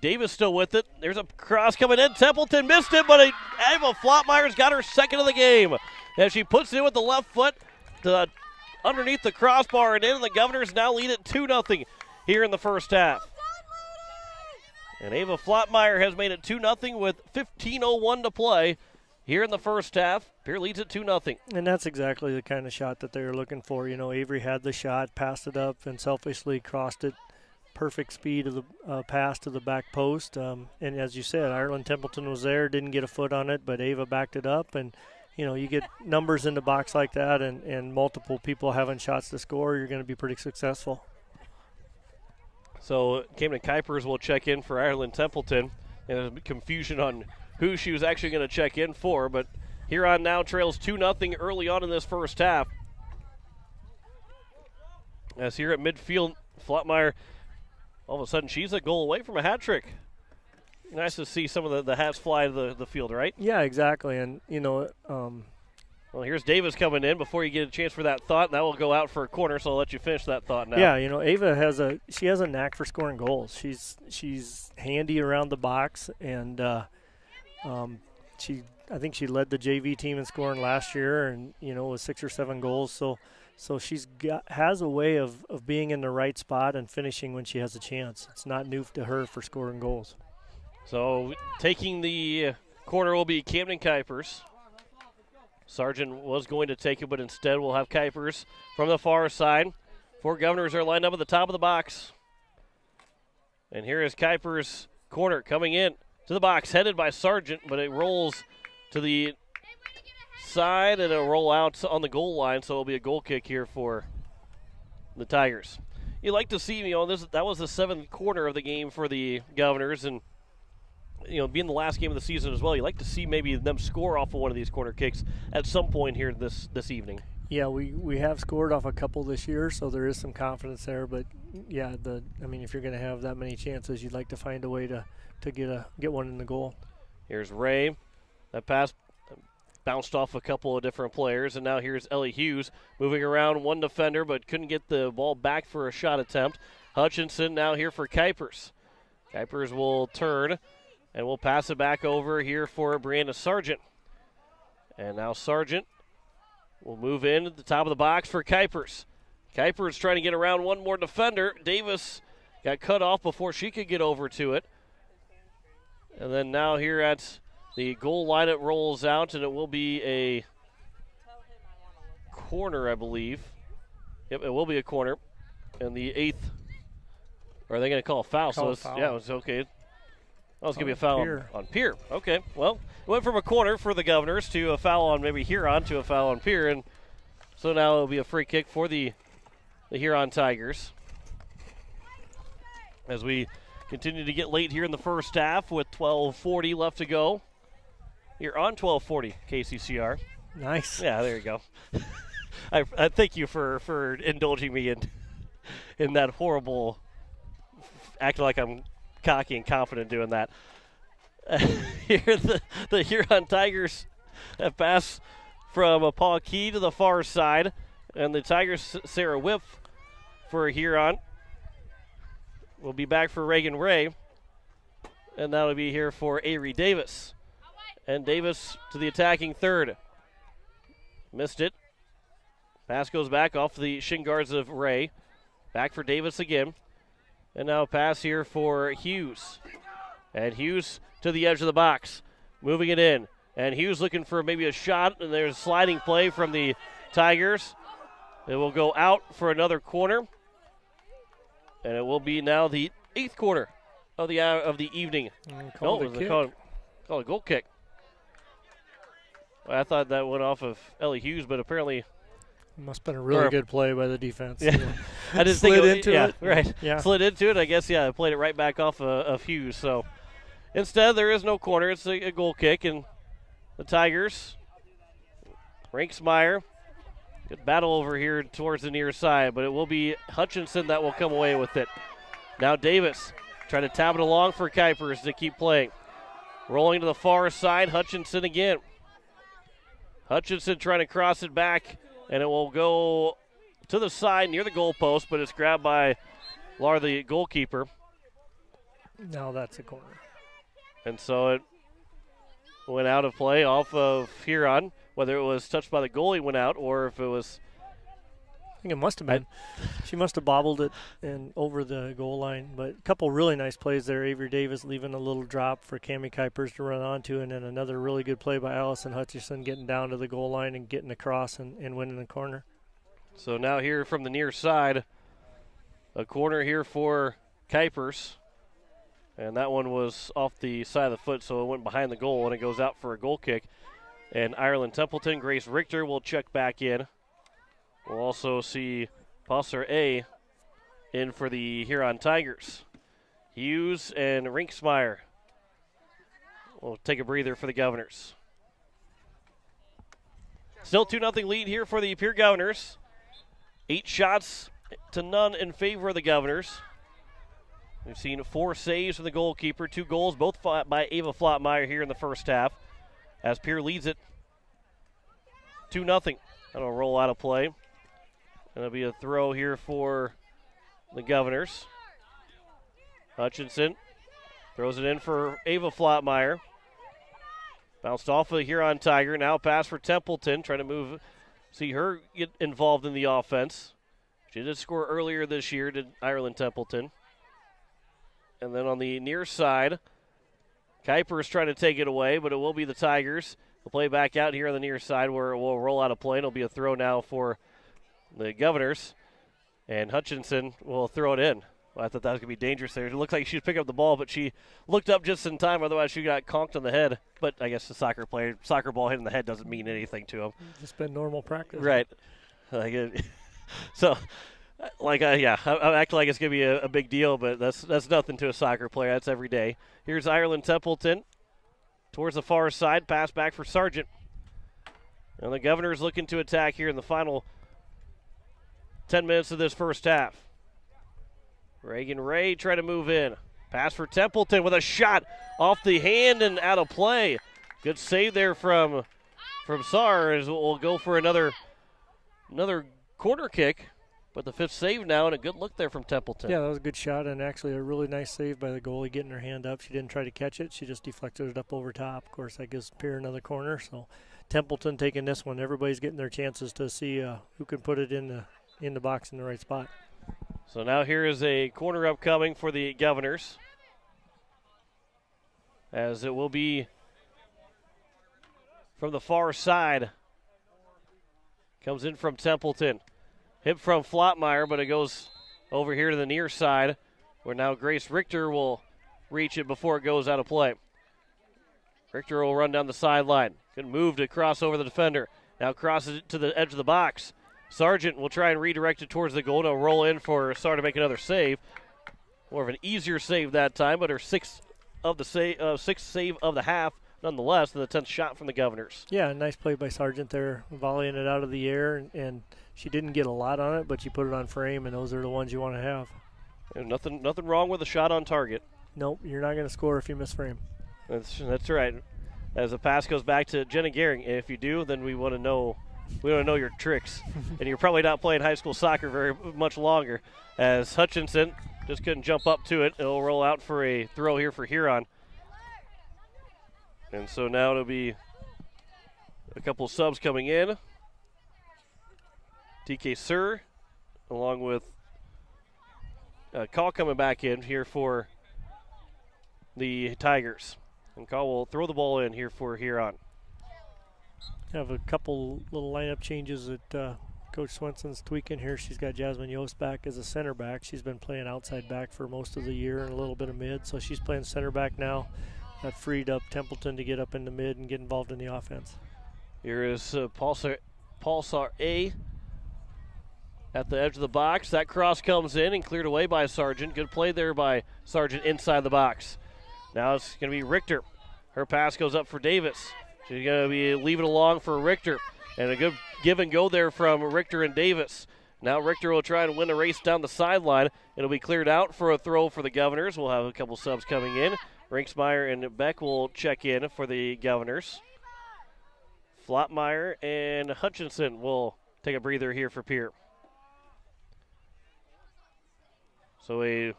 Davis still with it. There's a cross coming in. Templeton missed it, but Ava Flottmeyer's got her second of the game. And she puts it in with the left foot underneath the crossbar and in. And the Governors now lead it 2-0 here in the first half. And Ava Flottmeyer has made it 2-0 with 15:01 to play here in the first half. Pierre leads it 2-0. And that's exactly the kind of shot that they were looking for. You know, Avery had the shot, passed it up, and selfishly crossed it. Perfect speed of the pass to the back post. And as you said, Ireland Templeton was there, didn't get a foot on it, but Ava backed it up. And, you know, you get numbers in the box like that and multiple people having shots to score, you're going to be pretty successful. So Camden Kuipers will check in for Ireland Templeton. And there's confusion on who she was actually going to check in for. But Huron now trails 2-0 early on in this first half. As here at midfield, Flottmeyer, all of a sudden she's a goal away from a hat trick. Nice to see some of the hats fly to the field, right? Yeah, exactly. And, you know, well, here's Davis coming in before you get a chance for that thought. That will go out for a corner, so I'll let you finish that thought now. Yeah, you know, Ava has a knack for scoring goals. She's handy around the box, and I think she led the JV team in scoring last year, and, you know, with 6 or 7 goals. So she's has a way of being in the right spot and finishing when she has a chance. It's not new to her for scoring goals. So taking the corner will be Camden Kuipers. Sargent was going to take it, but instead we'll have Kuipers from the far side. 4 Governors are lined up at the top of the box. And here is Kuipers' corner coming in to the box, headed by Sargent, but it rolls to the side and it'll roll out on the goal line, so it'll be a goal kick here for the Tigers. You like to see, you know, that was the 7th corner of the game for the Governors, and you know, being the last game of the season as well, you like to see maybe them score off of one of these corner kicks at some point here this evening. Yeah, we have scored off a couple this year, so there is some confidence there. But yeah, if you're going to have that many chances, you'd like to find a way to get one in the goal. Here's Ray. That pass bounced off a couple of different players, and now here's Ellie Hughes moving around one defender, but couldn't get the ball back for a shot attempt. Hutchinson now here for Kuipers. Kuipers will turn. And we'll pass it back over here for Brianna Sargent. And now Sargent will move in at the top of the box for Kuipers. Kuipers trying to get around one more defender. Davis got cut off before she could get over to it. And then now here at the goal line it rolls out, and it will be a corner, I believe. Yep, it will be a corner. And the 8th, or are they going to call a foul? Yeah, it's okay. Oh, it's going to be a foul on Pierre. Okay, well, it went from a corner for the Governors to a foul on maybe Huron to a foul on Pierre, and so now it'll be a free kick for the Huron Tigers. As we continue to get late here in the first half with 12:40 left to go. You're on 12:40, KCCR. Nice. Yeah, there you go. I thank you for indulging me in that horrible acting like I'm cocky and confident doing that. Here the Huron Tigers have passed from Paul Key to the far side, and the Tigers, Sarah Whip for Huron. Will be back for Reagan Ray, and that'll be here for Avery Davis. And Davis to the attacking third. Missed it. Pass goes back off the shin guards of Ray. Back for Davis again. And now a pass here for Hughes. And Hughes to the edge of the box. Moving it in. And Hughes looking for maybe a shot. And there's a sliding play from the Tigers. It will go out for another corner. And it will be now the 8th quarter of the evening. Called a goal kick. Well, I thought that went off of Ellie Hughes, but apparently must have been a really good play by the defense. Yeah. I didn't think into it. Right. Yeah. Slid into it. I guess, I played it right back off of Hughes. So instead, there is no corner. It's a goal kick, and the Tigers, Rinksmeyer Good battle over here towards the near side, but it will be Hutchinson that will come away with it. Now Davis trying to tap it along for Kuipers to keep playing. Rolling to the far side, Hutchinson again. Hutchinson trying to cross it back, and it will go to the side near the goalpost, but it's grabbed by Lar, the goalkeeper. Now that's a corner. And so it went out of play off of Huron. Whether it was touched by the goalie went out or if it was. I think it must have been. She must have bobbled it and over the goal line. But a couple really nice plays there. Avery Davis leaving a little drop for Cammie Kuipers to run onto, and then another really good play by Allison Hutchinson getting down to the goal line and getting across and winning the corner. So now here from the near side, a corner here for Kuipers. And that one was off the side of the foot, so it went behind the goal, and it goes out for a goal kick. And Ireland Templeton, Grace Richter will check back in. We'll also see Posser A in for the Huron Tigers. Hughes and Rinksmeyer will take a breather for the Governors. Still 2-0 lead here for the Pierre Governors. 8 shots to none in favor of the Governors. We've seen 4 saves from the goalkeeper, 2 goals, both by Ava Flottmeyer here in the first half, as Pierre leads it 2-0. That'll roll out of play. And it'll be a throw here for the Governors. Hutchinson throws it in for Ava Flottmeyer. Bounced off of the Huron Tiger. Now pass for Templeton, trying to see her get involved in the offense. She did score earlier this year, did Ireland Templeton. And then on the near side, Kuipers trying to take it away, but it will be the Tigers. We'll play back out here on the near side where it will roll out of play. It'll be a throw now for the Governors. And Hutchinson will throw it in. Well, I thought that was going to be dangerous there. It looked like she was picking up the ball, but she looked up just in time. Otherwise, she got conked on the head. But I guess the soccer ball hitting the head doesn't mean anything to him. Just been normal practice. Right. So, I'm acting like it's going to be a big deal, but that's nothing to a soccer player. That's every day. Here's Ireland Templeton towards the far side. Pass back for Sargent. And the Governors looking to attack here in the final 10 minutes of this first half. Reagan Ray trying to move in. Pass for Templeton with a shot off the hand and out of play. Good save there from Sar, as we'll go for another corner kick. But the 5th save now, and a good look there from Templeton. Yeah, that was a good shot, and actually a really nice save by the goalie getting her hand up. She didn't try to catch it. She just deflected it up over top. Of course, that gives Pierre another corner. So Templeton taking this one. Everybody's getting their chances to see who can put it in the box in the right spot. So now here is a corner upcoming for the Governors, as it will be from the far side. Comes in from Templeton. Hit from Flottmeyer, but it goes over here to the near side, where now Grace Richter will reach it before it goes out of play. Richter will run down the sideline. Good move to cross over the defender. Now crosses it to the edge of the box. Sargent will try and redirect it towards the goal. To roll in for Sar to make another save. More of an easier save that time, but her sixth save of the half, nonetheless, and the 10th shot from the Governors. Yeah, nice play by Sargent there, volleying it out of the air, and she didn't get a lot on it, but she put it on frame, and those are the ones you want to have. And nothing wrong with a shot on target. Nope, you're not going to score if you miss frame. That's right. As the pass goes back to Jenna Gehring, if you do, then we want to know your tricks. And you're probably not playing high school soccer very much longer, as Hutchinson just couldn't jump up to it. It'll roll out for a throw here for Huron. And so now it'll be a couple subs coming in. TK Sir, along with Call coming back in here for the Tigers. And Call will throw the ball in here for Huron. Have a couple little lineup changes that Coach Swenson's tweaking here. She's got Jasmine Yost back as a center back. She's been playing outside back for most of the year and a little bit of mid, so she's playing center back now. That freed up Templeton to get up in the mid and get involved in the offense. Here is Paul Sar A at the edge of the box. That cross comes in and cleared away by Sargent. Good play there by Sargent inside the box. Now it's going to be Richter. Her pass goes up for Davis. She's going to be leaving along for Richter. And a good give and go there from Richter and Davis. Now Richter will try and win a race down the sideline. It'll be cleared out for a throw for the Governors. We'll have a couple subs coming in. Rinksmeyer and Beck will check in for the Governors. Flotmeyer and Hutchinson will take a breather here for Pierre. So a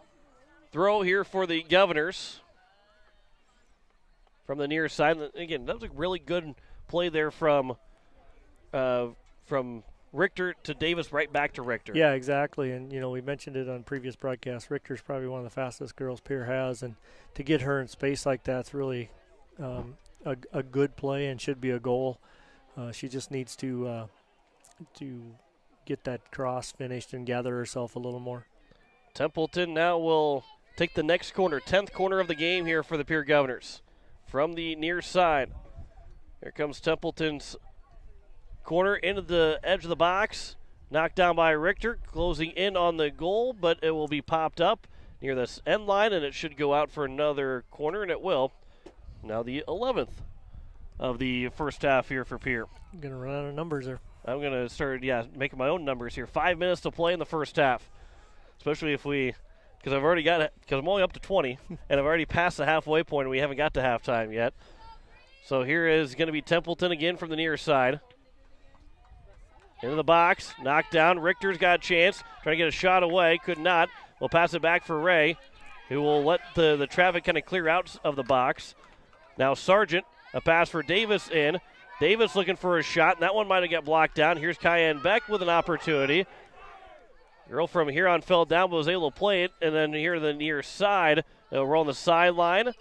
throw here for the Governors from the near side. Again, that was a really good play there from Richter to Davis, right back to Richter. Yeah, exactly. And, we mentioned it on previous broadcasts. Richter's probably one of the fastest girls Pierre has. And to get her in space like that's really a good play and should be a goal. She just needs to get that cross finished and gather herself a little more. Templeton now will take the next corner, 10th corner of the game here for the Pierre Governors. From the near side, here comes Templeton's corner into the edge of the box. Knocked down by Richter, closing in on the goal, but it will be popped up near this end line, and it should go out for another corner, and it will. Now the 11th of the first half here for Pierre. I'm going to run out of numbers there. I'm going to start, making my own numbers here. 5 minutes to play in the first half. Especially if because I'm only up to 20, and I've already passed the halfway point, and we haven't got to halftime yet. So here is going to be Templeton again from the near side. Into the box, knocked down. Richter's got a chance, trying to get a shot away, could not. We'll pass it back for Ray, who will let the traffic kind of clear out of the box. Now Sargent, a pass for Davis in. Davis looking for a shot, and that one might have got blocked down. Here's Cayenne Beck with an opportunity. Girl from Huron fell down but was able to play it. And then here the near side, it'll roll on the sideline.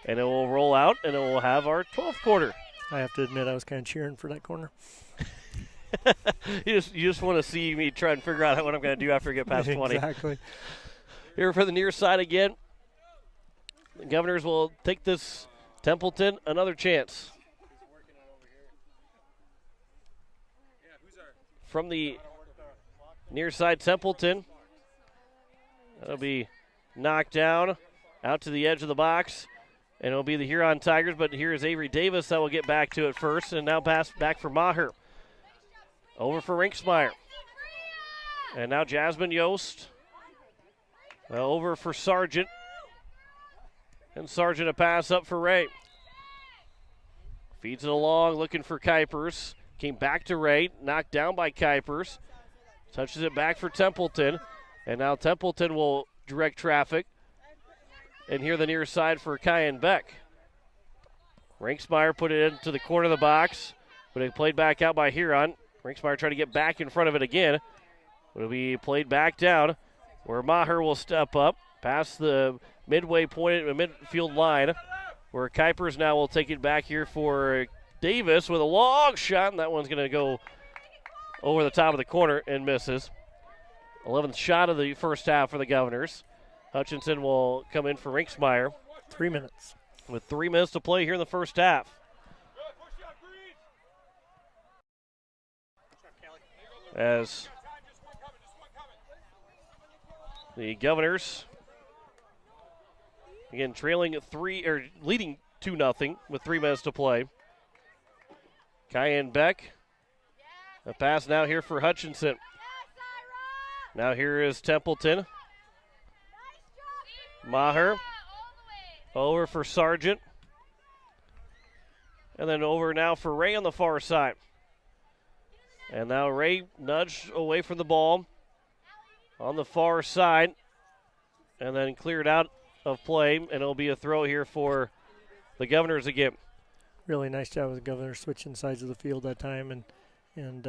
And it will roll out, and it will have our 12th quarter. I have to admit I was kind of cheering for that corner. You just want to see me try and figure out what I'm going to do after I get past 20. Exactly. Here for the near side again. The Governors will take this. Templeton, another chance. From the near side, Templeton. That'll be knocked down out to the edge of the box. And it'll be the Huron Tigers, but here is Avery Davis that will get back to it first. And now pass back for Maher. Over for Rinksmeyer. And now Jasmine Yost. Over for Sargent. And Sargent a pass up for Ray. Feeds it along, looking for Kuipers. Came back to Ray, knocked down by Kuipers. Touches it back for Templeton. And now Templeton will direct traffic. And here the near side for Cayenne Beck. Rinksmeyer put it into the corner of the box, but it played back out by Huron. Rinksmeyer trying to get back in front of it again. It'll be played back down where Maher will step up, past the midway point at the midfield line, where Kuipers now will take it back here for Davis with a long shot, and that one's going to go over the top of the corner and misses. 11th shot of the first half for the Governors. Hutchinson will come in for Rinksmeyer. 3 minutes. With 3 minutes to play here in the first half. As the Governors, again, leading 2-0 with 3 minutes to play. Cayenne Beck, a pass now here for Hutchinson. Now here is Templeton. Maher, over for Sargent. And then over now for Ray on the far side. And now Ray nudged away from the ball on the far side. And then cleared out of play. And it'll be a throw here for the Governors again. Really nice job with the Governors switching sides of the field that time and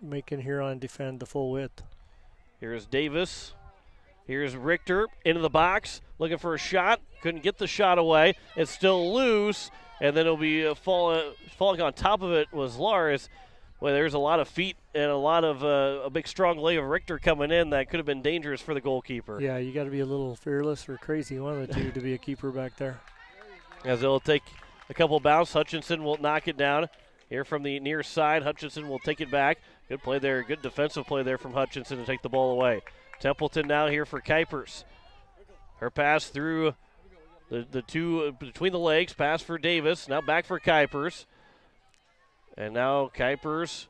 making Huron defend the full width. Here's Davis. Here's Richter into the box, looking for a shot. Couldn't get the shot away. It's still loose, and then it'll be falling on top of it was Lars. Well, there's a lot of feet and a lot of a big strong leg of Richter coming in that could have been dangerous for the goalkeeper. Yeah, you got to be a little fearless or crazy, one of the two, to be a keeper back there. As they'll take a couple bounce, Hutchinson will knock it down. Here from the near side, Hutchinson will take it back. Good play there, good defensive play there from Hutchinson to take the ball away. Templeton now here for Kuipers. Her pass through the two between the legs, pass for Davis, now back for Kuipers. And now Kuipers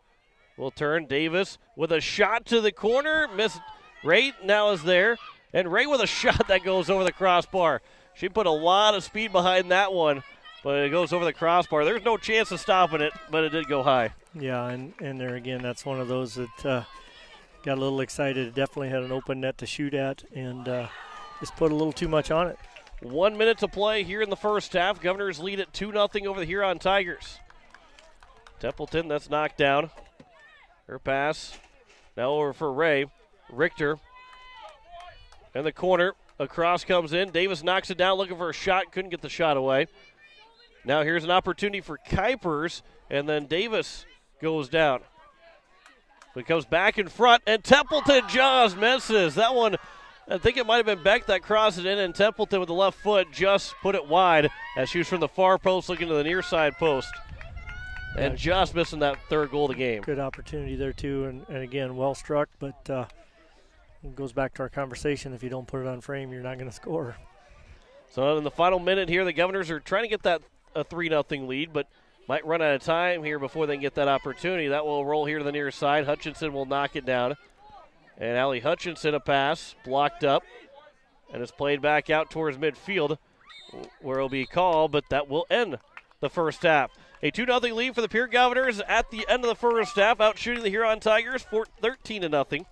will turn. Davis with a shot to the corner. Missed. Ray now is there. And Ray with a shot that goes over the crossbar. She put a lot of speed behind that one, but it goes over the crossbar. There's no chance of stopping it, but it did go high. Yeah, and there again, that's one of those that got a little excited. It definitely had an open net to shoot at, and just put a little too much on it. 1 minute to play here in the first half. Governors lead at 2-0 over the Huron Tigers. Templeton, that's knocked down. Her pass now over for Ray. Richter in the corner. Across comes in. Davis knocks it down, looking for a shot. Couldn't get the shot away. Now here's an opportunity for Kuipers, and then Davis goes down. But comes back in front, and Templeton just misses. That one, I think it might have been Beck that crossed it in, and Templeton with the left foot just put it wide as she was from the far post looking to the near side post. And just missing that third goal of the game. Good opportunity there, too, and again, well struck, but it goes back to our conversation. If you don't put it on frame, you're not going to score. So in the final minute here, the Governors are trying to get that a 3-0 lead, but might run out of time here before they can get that opportunity. That will roll here to the near side. Hutchinson will knock it down. And Allie Hutchinson, a pass, blocked up. And it's played back out towards midfield where it'll be called, but that will end the first half. A 2-0 lead for the Pierre Governors at the end of the first half, out shooting the Huron Tigers 13-0.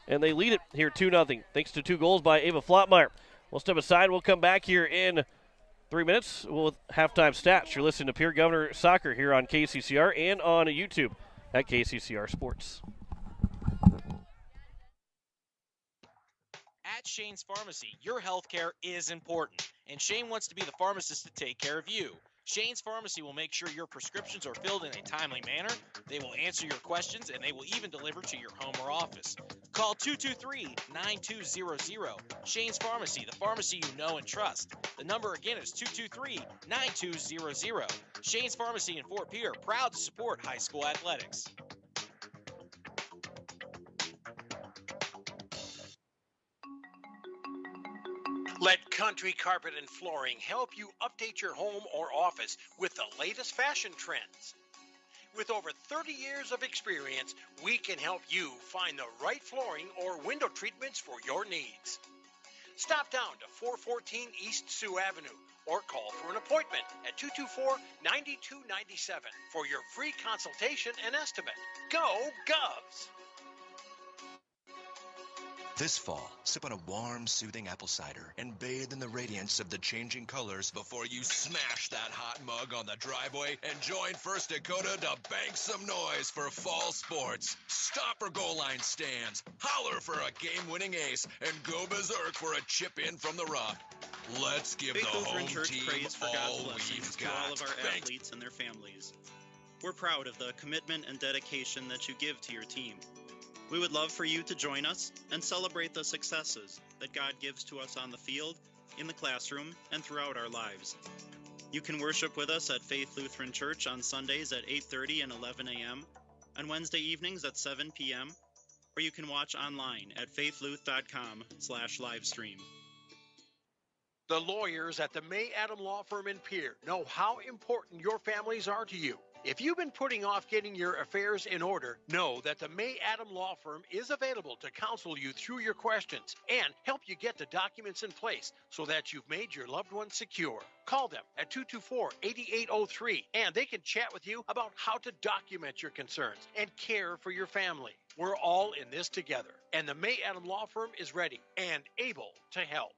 And they lead it here 2-0, thanks to 2 goals by Ava Flottmeyer. We'll step aside. We'll come back here in 3 minutes with halftime stats. You're listening to Pierre Governor Soccer here on KCCR and on YouTube at KCCR Sports. At Shane's Pharmacy, your health care is important, and Shane wants to be the pharmacist to take care of you. Shane's Pharmacy will make sure your prescriptions are filled in a timely manner, they will answer your questions, and they will even deliver to your home or office. Call 223-9200. Shane's Pharmacy, the pharmacy you know and trust. The number again is 223-9200. Shane's Pharmacy in Fort Pierre, proud to support high school athletics. Let Country Carpet and Flooring help you update your home or office with the latest fashion trends. With over 30 years of experience, we can help you find the right flooring or window treatments for your needs. Stop down to 414 East Sioux Avenue or call for an appointment at 224-9297 for your free consultation and estimate. Go Govs! This fall, sip on a warm, soothing apple cider and bathe in the radiance of the changing colors before you smash that hot mug on the driveway and join First Dakota to bank some noise for fall sports. Stop for goal line stands, holler for a game-winning ace, and go berserk for a chip-in from the rock. Let's give Faith the Lutheran home Church team prays for all God's we've blessings to got. all of our athletes and their families. We're proud of the commitment and dedication that you give to your team. We would love for you to join us and celebrate the successes that God gives to us on the field, in the classroom, and throughout our lives. You can worship with us at Faith Lutheran Church on Sundays at 8:30 and 11 a.m., on Wednesday evenings at 7 p.m., or you can watch online at faithluth.com/livestream. The lawyers at the May Adam Law Firm in Pierre know how important your families are to you. If you've been putting off getting your affairs in order, know that the May Adam Law Firm is available to counsel you through your questions and help you get the documents in place so that you've made your loved ones secure. Call them at 224-8803 and they can chat with you about how to document your concerns and care for your family. We're all in this together, and the May Adam Law Firm is ready and able to help.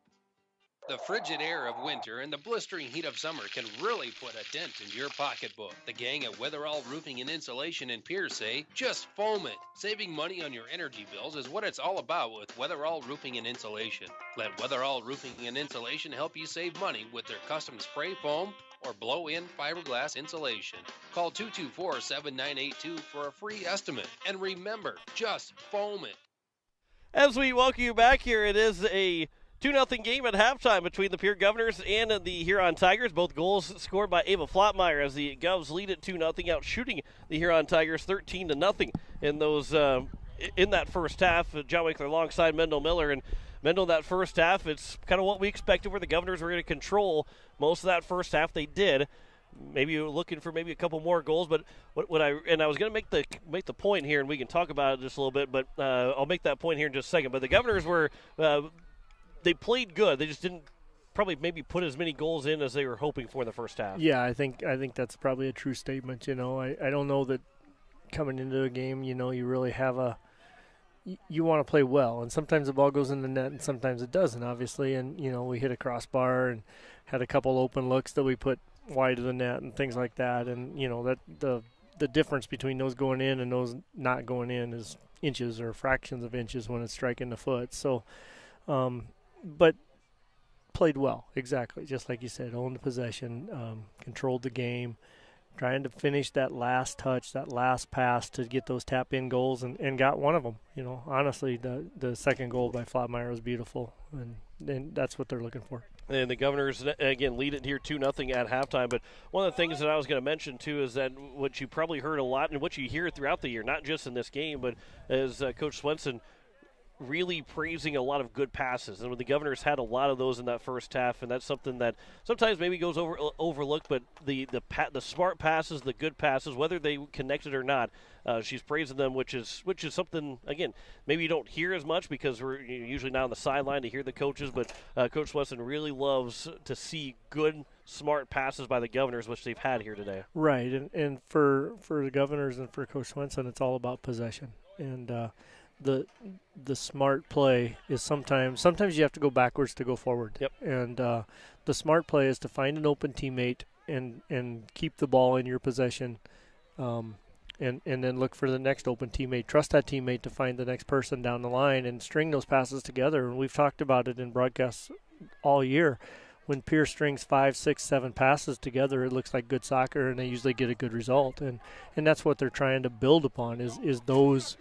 The frigid air of winter and the blistering heat of summer can really put a dent into your pocketbook. The gang at Weatherall Roofing and Insulation in Pierre say, just foam it. Saving money on your energy bills is what it's all about with Weatherall Roofing and Insulation. Let Weatherall Roofing and Insulation help you save money with their custom spray foam or blow-in fiberglass insulation. Call 224-7982 for a free estimate. And remember, just foam it. As we welcome you back here, it is a 2-0 game at halftime between the Pierre Governors and the Huron Tigers. Both goals scored by Ava Flottmeyer as the Govs lead at 2-0, out shooting the Huron Tigers 13-0 in those in that first half. John Winkler alongside Mendel Miller, and Mendel that first half, it's kind of what we expected where the Governors were going to control most of that first half. They did, maybe you're looking for maybe a couple more goals. But what I was going to make the point here, and we can talk about it just a little bit. But I'll make that point here in just a second. But the Governors were they played good. They just didn't probably maybe put as many goals in as they were hoping for in the first half. Yeah, I think that's probably a true statement. I don't know that coming into a game, you really have you want to play well, and sometimes the ball goes in the net and sometimes it doesn't, obviously. And we hit a crossbar and had a couple open looks that we put wide of the net and things like that. And that the difference between those going in and those not going in is inches or fractions of inches when it's striking the foot. So but played well, exactly, just like you said, owned the possession, controlled the game, trying to finish that last touch, that last pass to get those tap-in goals, and got one of them. Honestly, the second goal by Flotmeyer was beautiful, and that's what they're looking for. And the Governors, again, lead it here 2-0 at halftime. But one of the things that I was going to mention, too, is that what you probably heard a lot and what you hear throughout the year, not just in this game, but as Coach Swenson really praising a lot of good passes. And the Governors had a lot of those in that first half, and that's something that sometimes maybe goes overlooked, but the smart passes, the good passes, whether they connected or not, she's praising them, which is something, again, maybe you don't hear as much because we're usually not on the sideline to hear the coaches, but Coach Swenson really loves to see good, smart passes by the Governors, which they've had here today. Right, and for the Governors and for Coach Swenson, it's all about possession. And the smart play is sometimes you have to go backwards to go forward. Yep. And the smart play is to find an open teammate and keep the ball in your possession, and then look for the next open teammate. Trust that teammate to find the next person down the line and string those passes together. And we've talked about it in broadcasts all year. When Pierre strings 5, 6, 7 passes together, it looks like good soccer, and they usually get a good result. And that's what they're trying to build upon is those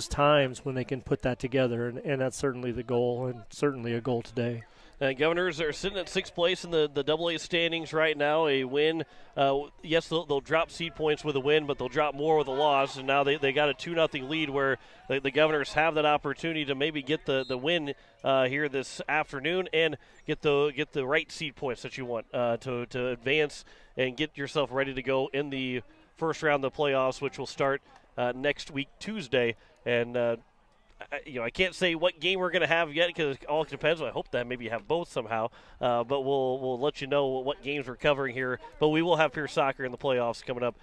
times when they can put that together, and that's certainly the goal, and certainly a goal today. Governors are sitting at 6th place in the AA standings right now. A win, yes, they'll drop seed points with a win, but they'll drop more with a loss. And now they got a 2-0 lead where the Governors have that opportunity to maybe get the win here this afternoon and get the right seed points that you want to advance and get yourself ready to go in the first round of the playoffs, which will start next week, Tuesday. And I can't say what game we're going to have yet because it all depends. I hope that maybe you have both somehow. But we'll let you know what games we're covering here. But we will have Pierce soccer in the playoffs coming up,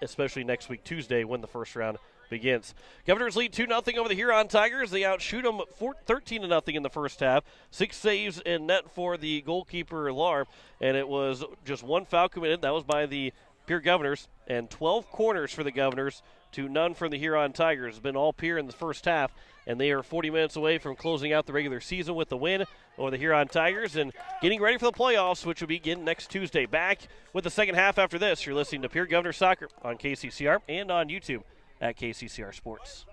especially next week, Tuesday, when the first round begins. Governors lead 2-0 over the Huron Tigers. They outshoot them 13-0 in the first half. 6 saves in net for the goalkeeper, Lar. And it was just one foul committed. That was by the Pierre Governors. And 12 corners for the Governors to none from the Huron Tigers. It's been all Pierre in the first half, and they are 40 minutes away from closing out the regular season with the win over the Huron Tigers and getting ready for the playoffs, which will begin next Tuesday. Back with the second half after this. You're listening to Pierre Governor Soccer on KCCR and on YouTube at KCCR Sports.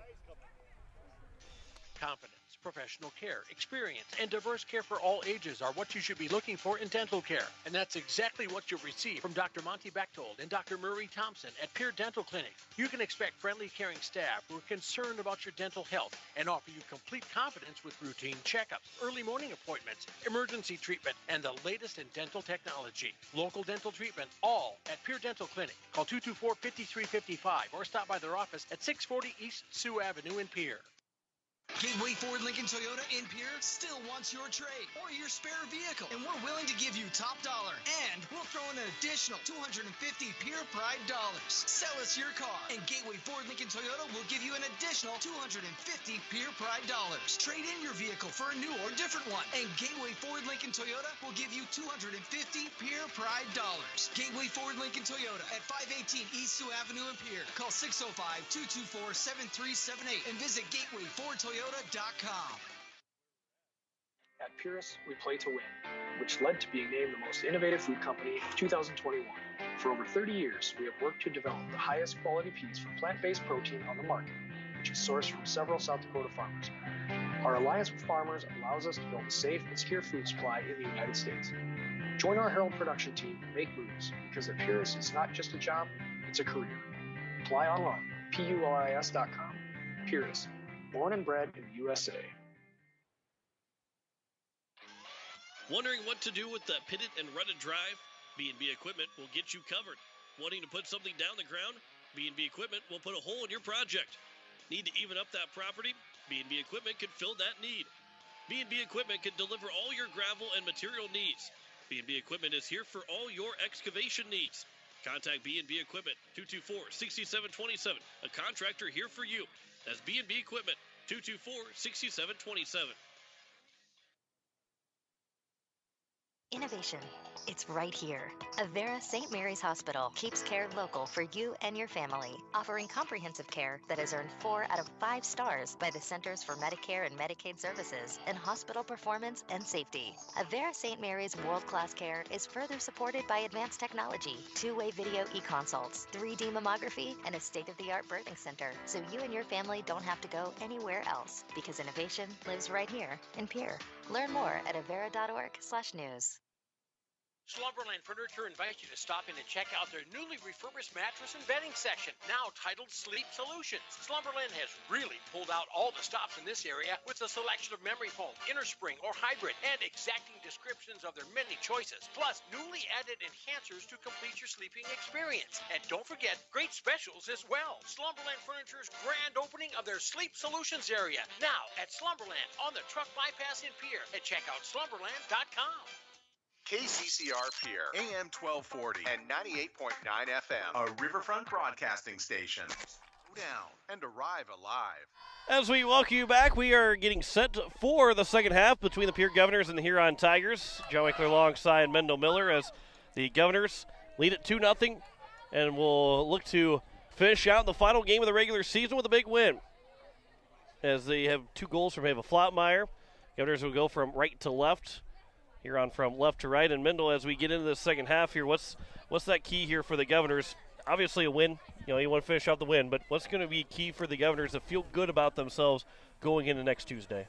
Confidence, professional care, experience, and diverse care for all ages are what you should be looking for in dental care. And that's exactly what you'll receive from Dr. Monty Bechtold and Dr. Murray Thompson at Pierre Dental Clinic. You can expect friendly, caring staff who are concerned about your dental health and offer you complete confidence with routine checkups, early morning appointments, emergency treatment, and the latest in dental technology. Local dental treatment, all at Pierre Dental Clinic. Call 224-5355 or stop by their office at 640 East Sioux Avenue in Pierre. Gateway Ford Lincoln Toyota in Pierre still wants your trade or your spare vehicle, and we're willing to give you top dollar. And we'll throw in an additional 250 Pierre Pride dollars. Sell us your car, and Gateway Ford Lincoln Toyota will give you an additional 250 Pierre Pride dollars. Trade in your vehicle for a new or different one, and Gateway Ford Lincoln Toyota will give you 250 Pierre Pride dollars. Gateway Ford Lincoln Toyota at 518 East Sioux Avenue in Pierre. Call 605-224-7378 and visit GatewayFordToyota.com. At Purus, we play to win, which led to being named the most innovative food company of 2021. For over 30 years, we have worked to develop the highest quality peas from plant-based protein on the market, which is sourced from several South Dakota farmers. Our alliance with farmers allows us to build a safe and secure food supply in the United States. Join our Herald production team and make moves, because at Purus, it's not just a job, it's a career. Apply online, PURIS.com. Purus. Born and bred in the USA. Wondering what to do with that pitted and rutted drive? B&B Equipment will get you covered. Wanting to put something down the ground? B&B Equipment will put a hole in your project. Need to even up that property? B&B Equipment can fill that need. B&B Equipment can deliver all your gravel and material needs. B&B Equipment is here for all your excavation needs. Contact B&B Equipment, 224-6727. A contractor here for you. That's B&B Equipment, 224-6727. Innovation. It's right here. Avera St. Mary's Hospital keeps care local for you and your family, offering comprehensive care that has earned 4 out of 5 stars by the Centers for Medicare and Medicaid Services in hospital performance and safety. Avera St. Mary's world-class care is further supported by advanced technology, 2-way video e-consults, 3D mammography, and a state-of-the-art birthing center, so you and your family don't have to go anywhere else, because innovation lives right here in Pierre. Learn more at avera.org/news. Slumberland Furniture invites you to stop in and check out their newly refurbished mattress and bedding section, now titled Sleep Solutions. Slumberland has really pulled out all the stops in this area with a selection of memory foam, innerspring, or hybrid, and exacting descriptions of their many choices, plus newly added enhancers to complete your sleeping experience. And don't forget, great specials as well. Slumberland Furniture's grand opening of their Sleep Solutions area, now at Slumberland on the truck bypass in Pierre, and check out slumberland.com. KCCR Pierre, AM 1240 and 98.9 FM, a Riverfront broadcasting station. Slow down and arrive alive. As we welcome you back, we are getting set for the second half between the Pierre Governors and the Huron Tigers. Joe Winkler alongside Mendel Miller as the Governors lead it 2-0 and will look to finish out the final game of the regular season with a big win. As they have 2 goals from Ava Flottmeyer. Governors will go from right to left. Huron from left to right. And Mendel, as we get into the second half here, what's that key here for the Governors? Obviously a win. You know, you want to finish out the win, but what's going to be key for the Governors to feel good about themselves going into next Tuesday?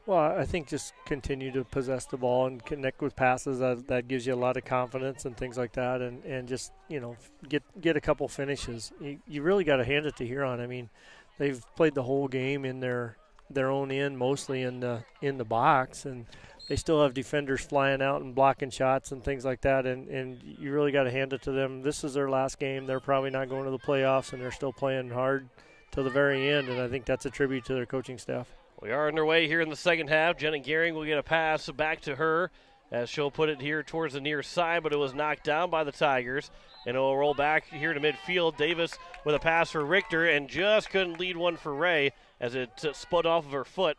Well, I think just continue to possess the ball and connect with passes. That gives you a lot of confidence and things like that, and just, you know, get a couple finishes. You really got to hand it to Huron. I mean, they've played the whole game in their own end, mostly in the box, and they still have defenders flying out and blocking shots and things like that, and you really got to hand it to them. This is their last game. They're probably not going to the playoffs, and they're still playing hard till the very end, and I think that's a tribute to their coaching staff. We are underway here in the second half. Jenna Gehring will get a pass back to her as she'll put it here towards the near side, but it was knocked down by the Tigers, and it will roll back here to midfield. Davis with a pass for Richter, and just couldn't lead one for Ray as it spun off of her foot.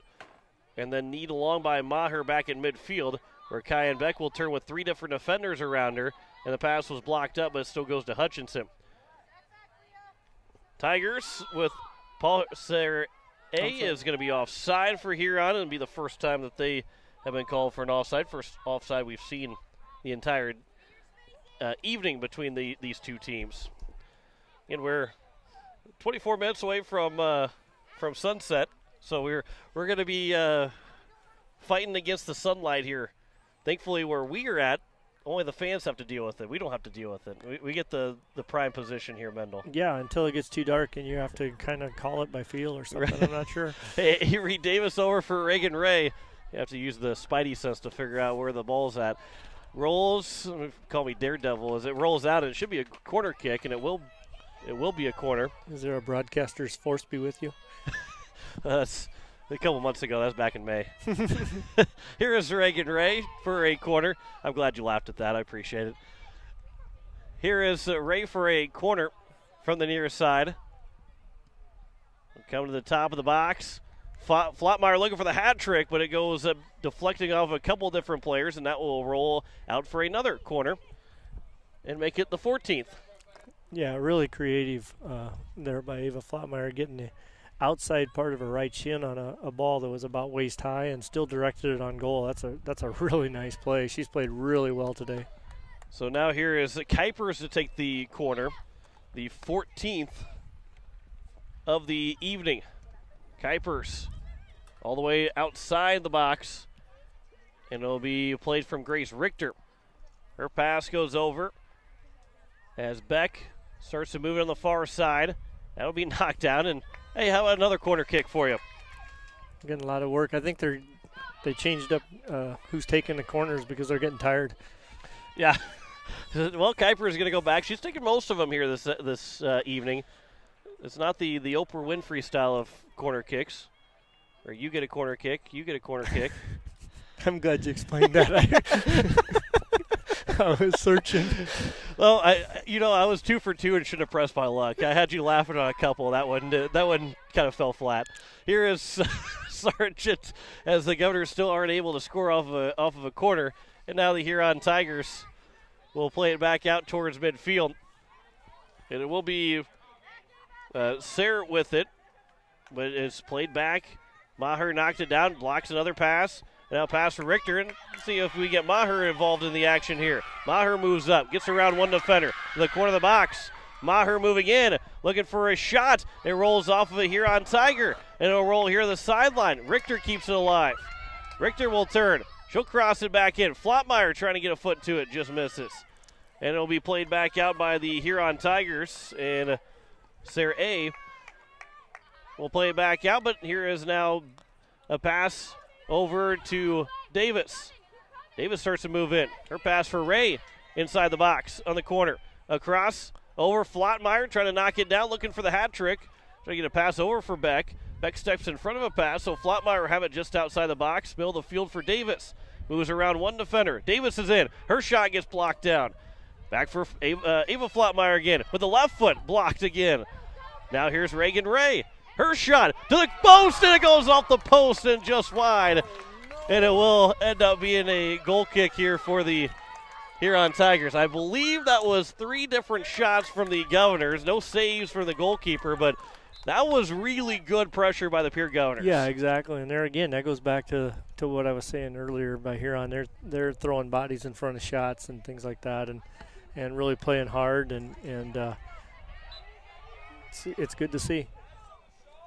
And then kneed along by Maher back in midfield, where Kyan Beck will turn with 3 different defenders around her, and the pass was blocked up, but it still goes to Hutchinson. Tigers with Paul Serre is going to be offside for Huron, and it'll be the first time that they have been called for an offside. First offside we've seen the entire evening between these two teams. And we're 24 minutes away from sunset. So we're going to be fighting against the sunlight here. Thankfully, where we are at, only the fans have to deal with it. We don't have to deal with it. We get the prime position here, Mendel. Yeah, until it gets too dark and you have to kind of call it by feel or something. I'm not sure. Hey, you read Davis over for Reagan Ray. You have to use the spidey sense to figure out where the ball's at. Rolls, call me Daredevil, as it rolls out, and it should be a corner kick, and it will be a corner. Is there a broadcaster's force be with you? That's a couple months ago. That was back in May. Here is Reagan Ray for a corner. I'm glad you laughed at that. I appreciate it. Here is Ray for a corner from the near side. We'll come to the top of the box. Flottmeyer looking for the hat trick, but it goes deflecting off a couple different players, and that will roll out for another corner and make it the 14th. Yeah, really creative there by Ava Flottmeyer, getting the outside part of her right shin on a ball that was about waist high and still directed it on goal. That's a really nice play. She's played really well today. So now here is Kuipers to take the corner, the 14th of the evening. Kuipers all the way outside the box, and it'll be played from Grace Richter. Her pass goes over as Beck starts to move it on the far side. That'll be knocked down, and hey, how about another corner kick for you? Getting a lot of work. I think they changed up who's taking the corners because they're getting tired. Yeah, Well, Kuiper is going to go back. She's taking most of them here this evening. It's not the Oprah Winfrey style of corner kicks, where you get a corner kick, you get a corner kick. I'm glad you explained that. I was searching. Well, I was 2 for 2 and should have pressed my luck. I had you laughing on a couple. That one kind of fell flat. Here is Sargent, as the Governors still aren't able to score off of a corner, and now the Huron Tigers will play it back out towards midfield, and it will be Sarah with it, but it's played back. Maher knocked it down, blocks another pass. Now pass for Richter, and see if we get Maher involved in the action here. Maher moves up, gets around one defender to the corner of the box. Maher moving in, looking for a shot. It rolls off of a Huron Tiger, and it'll roll here to the sideline. Richter keeps it alive. Richter will turn. She'll cross it back in. Flotmeyer trying to get a foot to it, just misses. And it'll be played back out by the Huron Tigers, and Sarah A. will play it back out, but here is now a pass over to Davis. Davis starts to move in. Her pass for Ray inside the box on the corner. Across, over Flotmeyer, trying to knock it down, looking for the hat trick. Trying to get a pass over for Beck. Beck steps in front of a pass, so Flotmeyer will have it just outside the box. Middle of the field for Davis. Moves around one defender. Davis is in. Her shot gets blocked down. Back for Ava Flotmeyer again, with the left foot blocked again. Now here's Reagan Ray. Her shot to the post, and it goes off the post and just wide. And it will end up being a goal kick here for the Huron Tigers. I believe that was 3 different shots from the Governors. No saves from the goalkeeper, but that was really good pressure by the Pierre Governors. Yeah, exactly. And there again, that goes back to what I was saying earlier by Huron. They're throwing bodies in front of shots and things like that, and really playing hard, and it's good to see.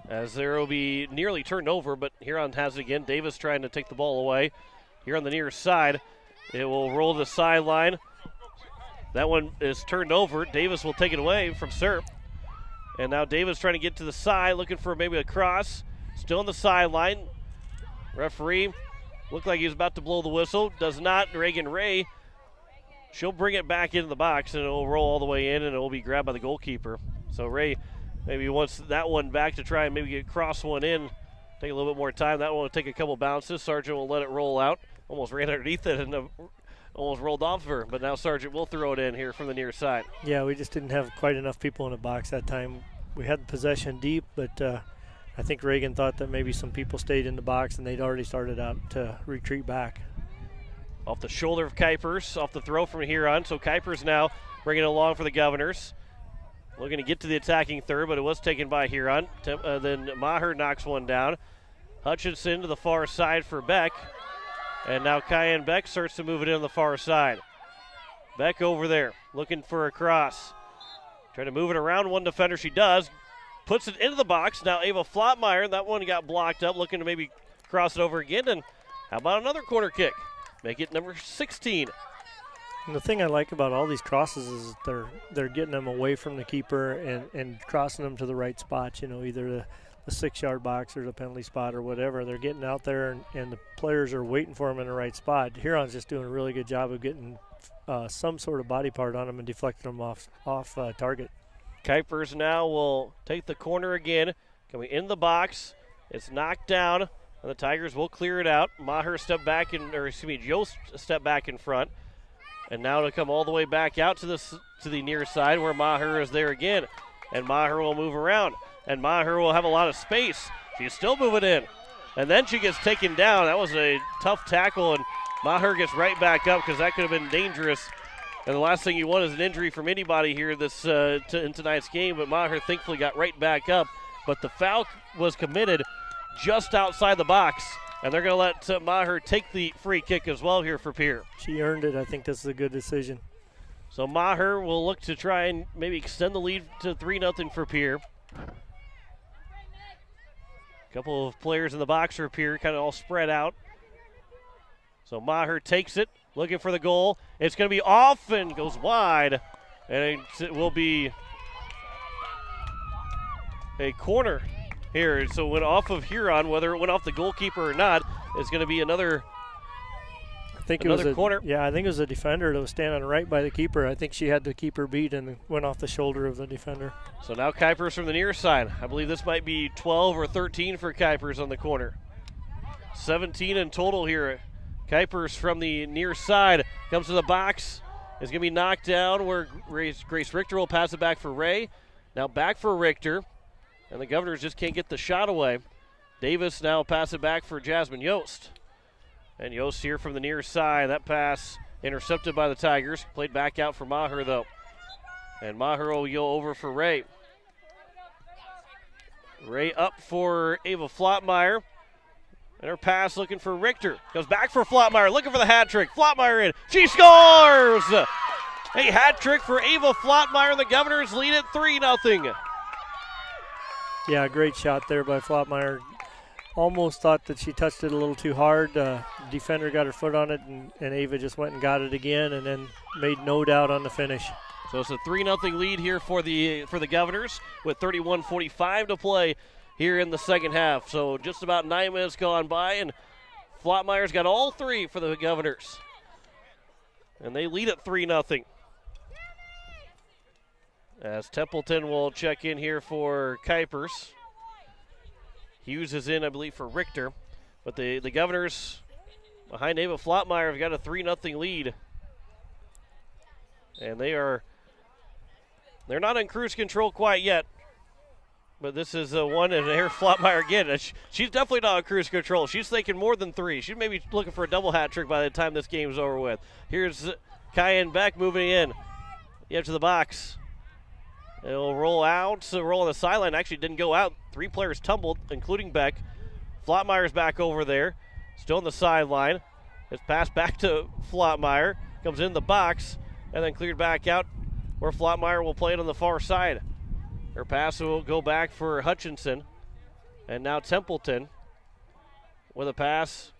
As there will be nearly turned over, but Huron has it again. Davis trying to take the ball away. Here on the near side, it will roll to the sideline. That one is turned over. Davis will take it away from Serp. And now Davis trying to get to the side, looking for maybe a cross. Still on the sideline. Referee looked like he was about to blow the whistle. Does not. Reagan Ray. She'll bring it back into the box, and it will roll all the way in, and it will be grabbed by the goalkeeper. So Ray maybe wants that one back to try and maybe get cross one in. Take a little bit more time. That one will take a couple bounces. Sargent will let it roll out. Almost ran underneath it and almost rolled off her. But now Sargent will throw it in here from the near side. Yeah, we just didn't have quite enough people in the box that time. We had possession deep, but I think Reagan thought that maybe some people stayed in the box and they'd already started out to retreat back. Off the shoulder of Kuipers, off the throw from Huron. So Kuipers now bringing it along for the Governors. Looking to get to the attacking third, but it was taken by Huron. Then Maher knocks one down. Hutchinson to the far side for Beck. And now Cayenne Beck starts to move it in on the far side. Beck over there, looking for a cross. Trying to move it around one defender. She does. Puts it into the box. Now Ava Flotmeyer. That one got blocked up, looking to maybe cross it over again. And how about another corner kick? Make it number 16. And the thing I like about all these crosses is they're getting them away from the keeper and crossing them to the right spot, either the 6-yard box or the penalty spot or whatever. They're getting out there, and the players are waiting for them in the right spot. Huron's just doing a really good job of getting some sort of body part on them and deflecting them off target. Kuipers now will take the corner again. Coming in the box. It's knocked down, and the Tigers will clear it out. Maher Joe step back in front. And now to come all the way back out to the near side where Maher is there again. And Maher will move around. And Maher will have a lot of space. She's still moving in. And then she gets taken down. That was a tough tackle, and Maher gets right back up because that could have been dangerous. And the last thing you want is an injury from anybody here in tonight's game. But Maher thankfully got right back up. But the foul was committed just outside the box. And they're going to let Maher take the free kick as well here for Pierre. She earned it. I think this is a good decision. So Maher will look to try and maybe extend the lead to 3-0 for Pierre. A couple of players in the box for Pierre, kind of all spread out. So Maher takes it, looking for the goal. It's going to be off and goes wide. And it will be a corner here. So it went off of Huron, whether it went off the goalkeeper or not, it's going to be another think Another it was corner. Yeah, I think it was a defender that was standing right by the keeper. I think she had the keeper beat and went off the shoulder of the defender. So now Kuipers from the near side. I believe this might be 12 or 13 for Kuipers on the corner. 17 in total here. Kuipers from the near side comes to the box. Is going to be knocked down where Grace Richter will pass it back for Ray. Now back for Richter. And the Governors just can't get the shot away. Davis now pass it back for Jasmine Yost. And Yost here from the near side. That pass intercepted by the Tigers. Played back out for Maher, though. And Maher will go over for Ray. Ray up for Ava Flottmeyer. And her pass looking for Richter. Goes back for Flottmeyer, looking for the hat trick. Flottmeyer in. She scores! A hat trick for Ava Flottmeyer. The Governors lead it 3-0. Yeah, great shot there by Flottmeyer. Almost thought that she touched it a little too hard. Defender got her foot on it, and Ava just went and got it again, and then made no doubt on the finish. So it's a 3-0 lead here for the Governors with 31:45 to play here in the second half. So just about 9 minutes gone by, and Flottmeyer's got all three for the Governors. And they lead at 3-0. As Templeton will check in here for Kuipers. Hughes is in, I believe, for Richter. But the Governors behind Ava Flottmeyer have got a 3-0 lead. And they're not in cruise control quite yet. But this is one, and here's Flottmeyer again. She's definitely not on cruise control. She's thinking more than three. She may be looking for a double hat trick by the time this game's over with. Here's Cayenne Beck moving in. The edge of the box. It'll roll out. So roll on the sideline. Actually didn't go out. 3 players tumbled, including Beck. Flottmeyer's back over there. Still on the sideline. It's passed back to Flottmeyer. Comes in the box and then cleared back out where Flottmeyer will play it on the far side. Her pass will go back for Hutchinson. And now Templeton with a pass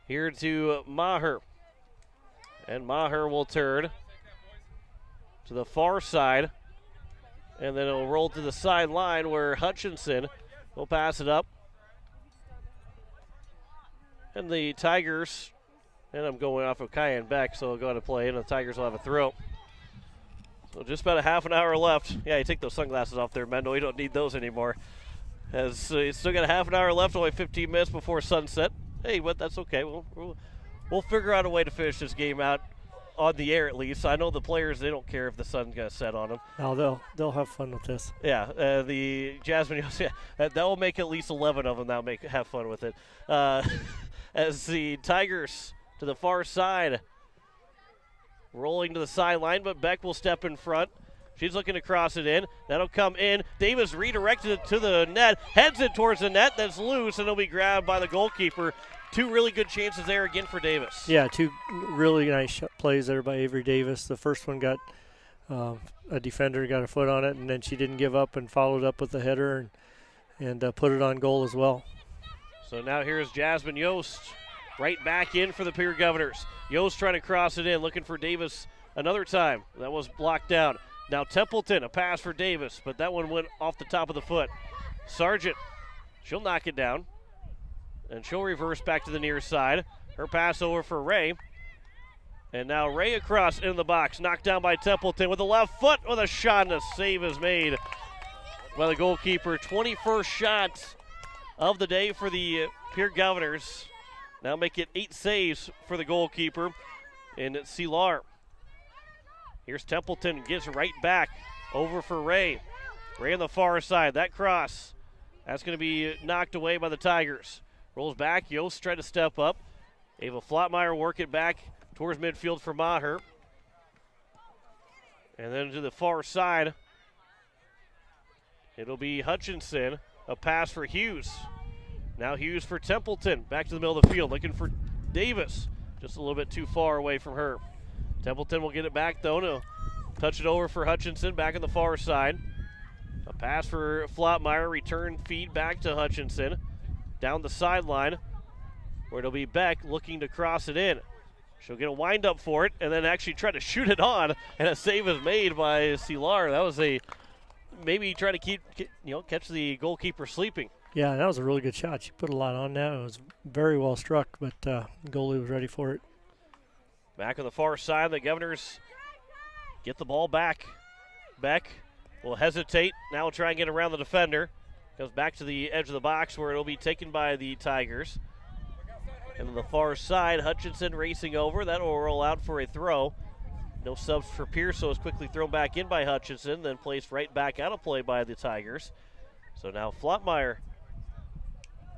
here to Maher. And Maher will turn to the far side. And then it'll roll to the sideline where Hutchinson will pass it up. And the Tigers, and I'm going off of Cayenne Beck, so we'll go ahead and play, and the Tigers will have a throw. So just about a half an hour left. Yeah, you take those sunglasses off there, Mendel. You don't need those anymore. As it's still got a half an hour left, only 15 minutes before sunset. Hey, but that's okay. We'll figure out a way to finish this game out on the air at least. I know the players, they don't care if the sun's going to set on them. No, they'll have fun with this. Yeah, the Jasmine, that will make at least 11 of them that'll have fun with it. As the Tigers to the far side, rolling to the sideline, but Beck will step in front. She's looking to cross it in. That'll come in. Davis redirected it to the net, heads it towards the net. That's loose, and it'll be grabbed by the goalkeeper. 2 really good chances there again for Davis. Yeah, 2 really nice plays there by Avery Davis. The first one got a defender got a foot on it, and then she didn't give up and followed up with the header and put it on goal as well. So now here's Jasmine Yost right back in for the Pierre Governors. Yost trying to cross it in, looking for Davis another time. That was blocked down. Now Templeton, a pass for Davis, but that one went off the top of the foot. Sargent, she'll knock it down. And she'll reverse back to the near side. Her pass over for Ray. And now Ray across in the box. Knocked down by Templeton with the left foot with a shot, and a save is made by the goalkeeper. 21st shot of the day for the Pierre Governors. Now make it 8 saves for the goalkeeper in Cilar. Here's Templeton, gives right back over for Ray. Ray on the far side. That cross, that's going to be knocked away by the Tigers. Rolls back. Yost tried to step up. Ava Flottmeyer work it back towards midfield for Maher. And then to the far side, it'll be Hutchinson. A pass for Hughes. Now Hughes for Templeton. Back to the middle of the field, looking for Davis. Just a little bit too far away from her. Templeton will get it back, though, to touch it over for Hutchinson back on the far side. A pass for Flottmeyer. Return feed back to Hutchinson. Down the sideline, where it'll be Beck looking to cross it in. She'll get a wind-up for it, and then actually try to shoot it on, and a save is made by Cilar. That was maybe try to catch the goalkeeper sleeping. Yeah, that was a really good shot. She put a lot on that. It was very well struck, but the goalie was ready for it. Back on the far side, the Governors get the ball back. Beck will hesitate. Now will try and get around the defender. Goes back to the edge of the box where it'll be taken by the Tigers. And on the far side, Hutchinson racing over. That will roll out for a throw. No subs for Pierce, so it's quickly thrown back in by Hutchinson, then placed right back out of play by the Tigers. So now Flottmeyer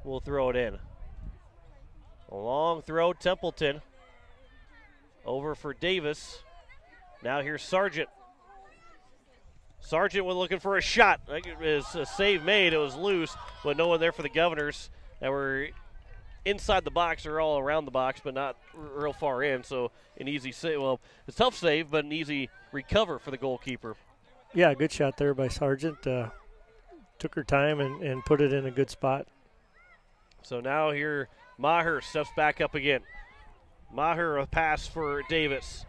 will throw it in. A long throw, Templeton. Over for Davis. Now here's Sargent. Sargent was looking for a shot. I think it was a save made. It was loose, but no one there for the Governors that were inside the box or all around the box, but not real far in. So an easy save. Well, it's a tough save, but an easy recover for the goalkeeper. Yeah, good shot there by Sargent. Took her time and put it in a good spot. So now here, Maher steps back up again. Maher, a pass for Davis.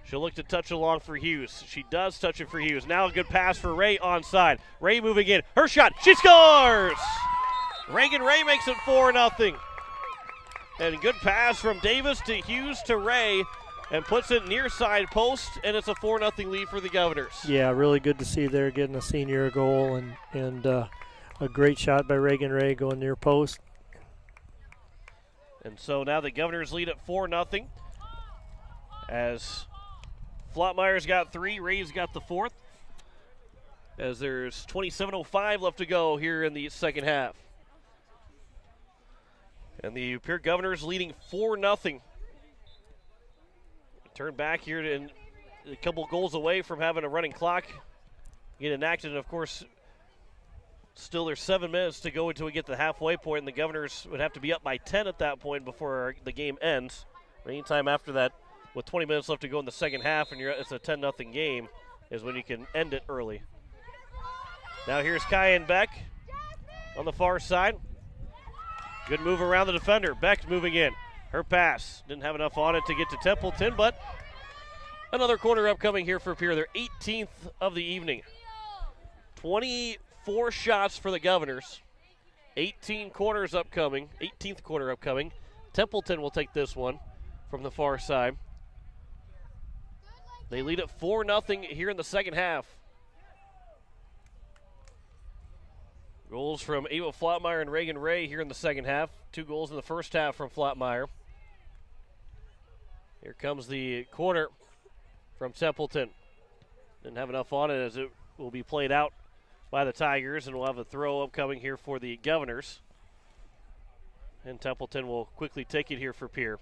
She'll look to touch along for Hughes. She does touch it for Hughes. Now a good pass for Ray onside. Ray moving in. Her shot. She scores! Reagan Ray makes it 4-0. And a good pass from Davis to Hughes to Ray and puts it near side post, and it's a 4-0 lead for the Governors. Yeah, really good to see there getting a senior goal and a great shot by Reagan Ray going near post. And so now the Governors lead at 4-0 as Flottmeyer's got 3, Ray's got the 4th, as there's 27:05 left to go here in the second half. And the Pierre Governors leading 4-0. Turn back here to a couple goals away from having a running clock get enacted. And, of course, still there's 7 minutes to go until we get to the halfway point, and the Governors would have to be up by 10 at that point before the game ends. Anytime after that, with 20 minutes left to go in the second half, and it's a 10-0 game, is when you can end it early. Now here's Kyan Beck on the far side. Good move around the defender. Beck moving in. Her pass didn't have enough on it to get to Templeton, but another corner upcoming here for Pierre. Their 18th of the evening. 24 shots for the Governors. 18 corners upcoming. 18th corner upcoming. Templeton will take this one from the far side. They lead at 4-0 here in the second half. Goals from Ava Flottmeyer and Reagan Ray here in the second half. 2 goals in the first half from Flottmeyer. Here comes the corner from Templeton. Didn't have enough on it as it will be played out by the Tigers, and we'll have a throw upcoming here for the Governors. And Templeton will quickly take it here for Pierre.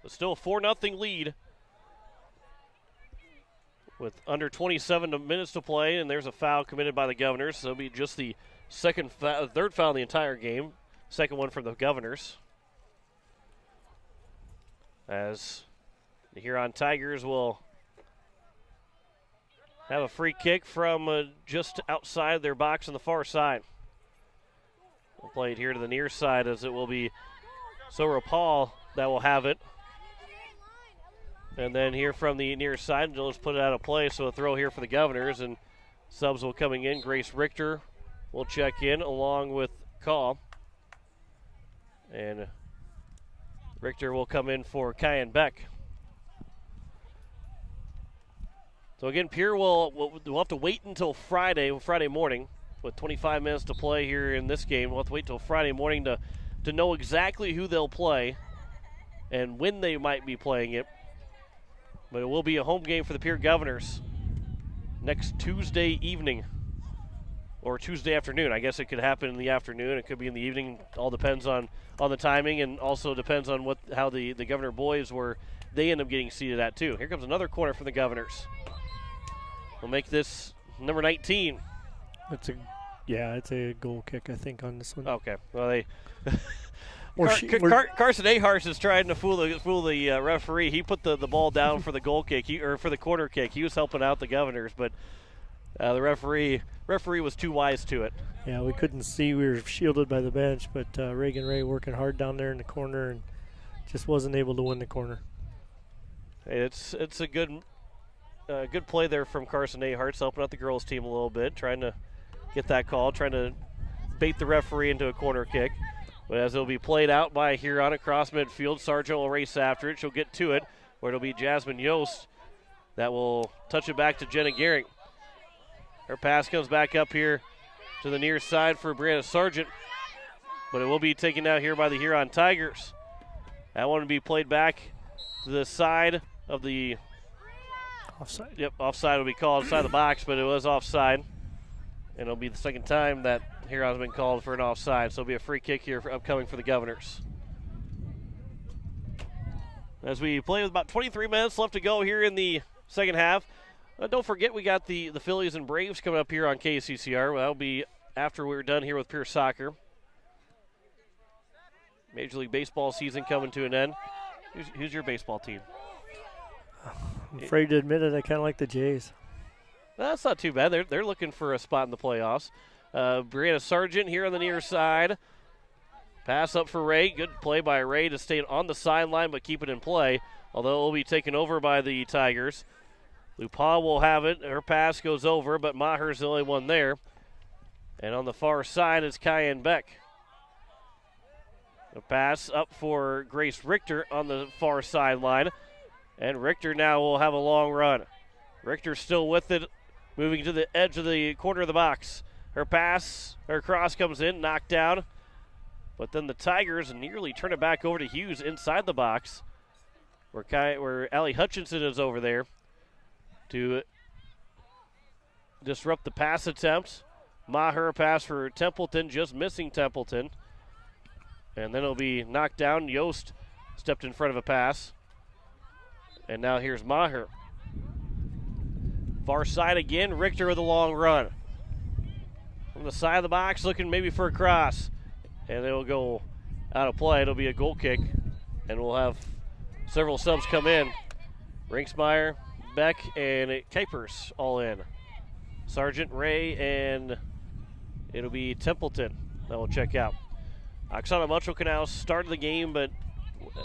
But still a 4-0 lead with under 27 minutes to play, and there's a foul committed by the Governors. So it'll be just the third foul in the entire game. Second one from the Governors. As the Huron Tigers will have a free kick from just outside their box on the far side. We'll play it here to the near side, as it will be Sora Paul that will have it. And then here from the near side, they'll just put it out of play, so a throw here for the Governors, and subs will coming in. Grace Richter will check in along with Call. And Richter will come in for Kyan Beck. So again, Pierre will have to wait until Friday morning, with 25 minutes to play here in this game. We'll have to wait until Friday morning to know exactly who they'll play and when they might be playing it. But it will be a home game for the Pierre Governors next Tuesday evening, or Tuesday afternoon. I guess it could happen in the afternoon. It could be in the evening. All depends on the timing, and also depends on how the Governor boys they end up getting seated at too. Here comes another corner from the Governors. We'll make this number 19. It's a goal kick, I think, on this one. Okay. Well, Carson Ahars is trying to fool the referee. He put the ball down for the goal kick, or for the corner kick. He was helping out the Governors, but the referee was too wise to it. Yeah, we couldn't see. We were shielded by the bench, but Reagan Ray working hard down there in the corner and just wasn't able to win the corner. Hey, it's a good play there from Carson Ahars, helping out the girls' team a little bit, trying to get that call, trying to bait the referee into a corner kick. But as it'll be played out by Huron across midfield, Sargent will race after it. She'll get to it, where it'll be Jasmine Yost that will touch it back to Jenna Gehring. Her pass comes back up here to the near side for Brianna Sargent, but it will be taken out here by the Huron Tigers. That one will be played back to the side of the offside. Yep, offside will be called inside the box, but it was offside. And it'll be the second time that Huron's been called for an offside, so it'll be a free kick here upcoming for the Governors. As we play with about 23 minutes left to go here in the second half. Don't forget we got the Phillies and Braves coming up here on KCCR. That'll be after we're done here with Pierre Soccer. Major League Baseball season coming to an end. Who's your baseball team? I'm afraid to admit it, I kind of like the Jays. That's not too bad. They're looking for a spot in the playoffs. Brianna Sargent here on the near side. Pass up for Ray. Good play by Ray to stay on the sideline but keep it in play, although it will be taken over by the Tigers. Lupa will have it. Her pass goes over, but Maher's the only one there. And on the far side is Cayenne Beck. The pass up for Grace Richter on the far sideline. And Richter now will have a long run. Richter still with it, moving to the edge of the corner of the box. Her cross comes in, knocked down. But then the Tigers nearly turn it back over to Hughes inside the box, where Allie Hutchinson is over there to disrupt the pass attempt. Maher pass for Templeton, just missing Templeton. And then it'll be knocked down. Yost stepped in front of a pass. And now here's Maher. Far side again, Richter with a long run. From the side of the box, looking maybe for a cross. And it'll go out of play. It'll be a goal kick. And we'll have several subs come in. Rinksmeyer, Beck, and Kuipers all in. Sargent, Ray, and it'll be Templeton that will check out. Oksana Muchel-Canal started the game, but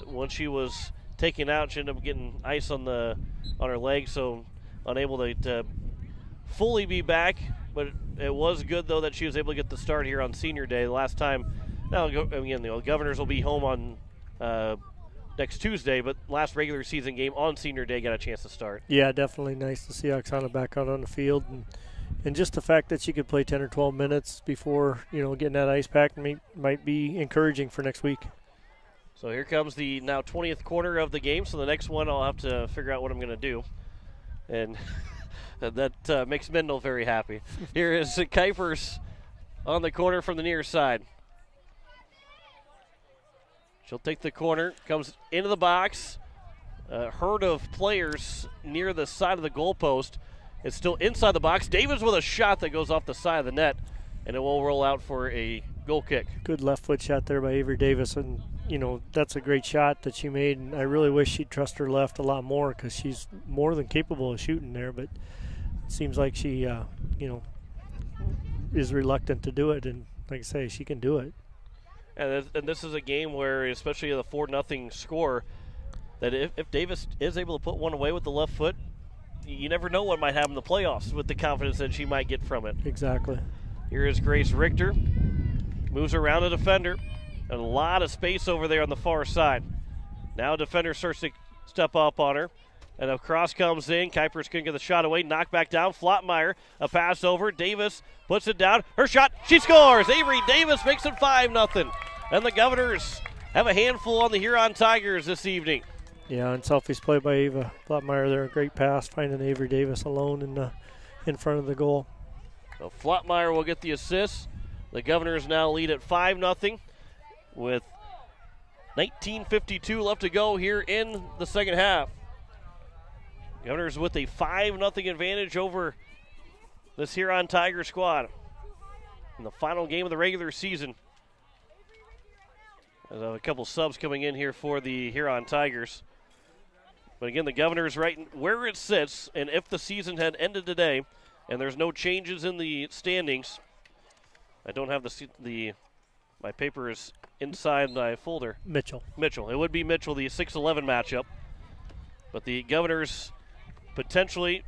when she was taken out, she ended up getting ice on her leg, so unable to fully be back. But it was good, though, that she was able to get the start here on Senior Day. The last time, now again, the Governors will be home on next Tuesday, but last regular season game on Senior Day got a chance to start. Yeah, definitely nice to see Oksana back out on the field. And just the fact that she could play 10 or 12 minutes before, getting that ice pack might be encouraging for next week. So here comes the now 20th quarter of the game. So the next one I'll have to figure out what I'm going to do. And that makes Mendel very happy. Here is Kuipers on the corner from the near side. She'll take the corner, comes into the box. Herd of players near the side of the goalpost. It's still inside the box. Davis with a shot that goes off the side of the net, and it will roll out for a goal kick. Good left foot shot there by Avery Davis, and that's a great shot that she made, and I really wish she'd trust her left a lot more because she's more than capable of shooting there, but it seems like she, is reluctant to do it, and like I say, she can do it. And this is a game where, especially the 4-0 score, that if Davis is able to put one away with the left foot, you never know what might happen in the playoffs with the confidence that she might get from it. Exactly. Here is Grace Richter. Moves around a defender. And a lot of space over there on the far side. Now a defender starts to step up on her. And a cross comes in. Kuipers couldn't get the shot away. Knocked back down. Flottmeyer, a pass over. Davis puts it down. Her shot. She scores. Avery Davis makes it 5-0. And the Governors have a handful on the Huron Tigers this evening. Yeah, and selfish play by Ava Flottmeyer there. A great pass, finding Avery Davis alone in front of the goal. So Flottmeyer will get the assist. The Governors now lead at 5-0 with 19:52 left to go here in the second half. Governors with a 5-0 advantage over this Huron Tiger squad in the final game of the regular season. There's a couple subs coming in here for the Huron Tigers. But again, the Governors right where it sits, and if the season had ended today and there's no changes in the standings, I don't have my paper is inside my folder. Mitchell. It would be Mitchell, the 6-11 matchup. But the Governors potentially,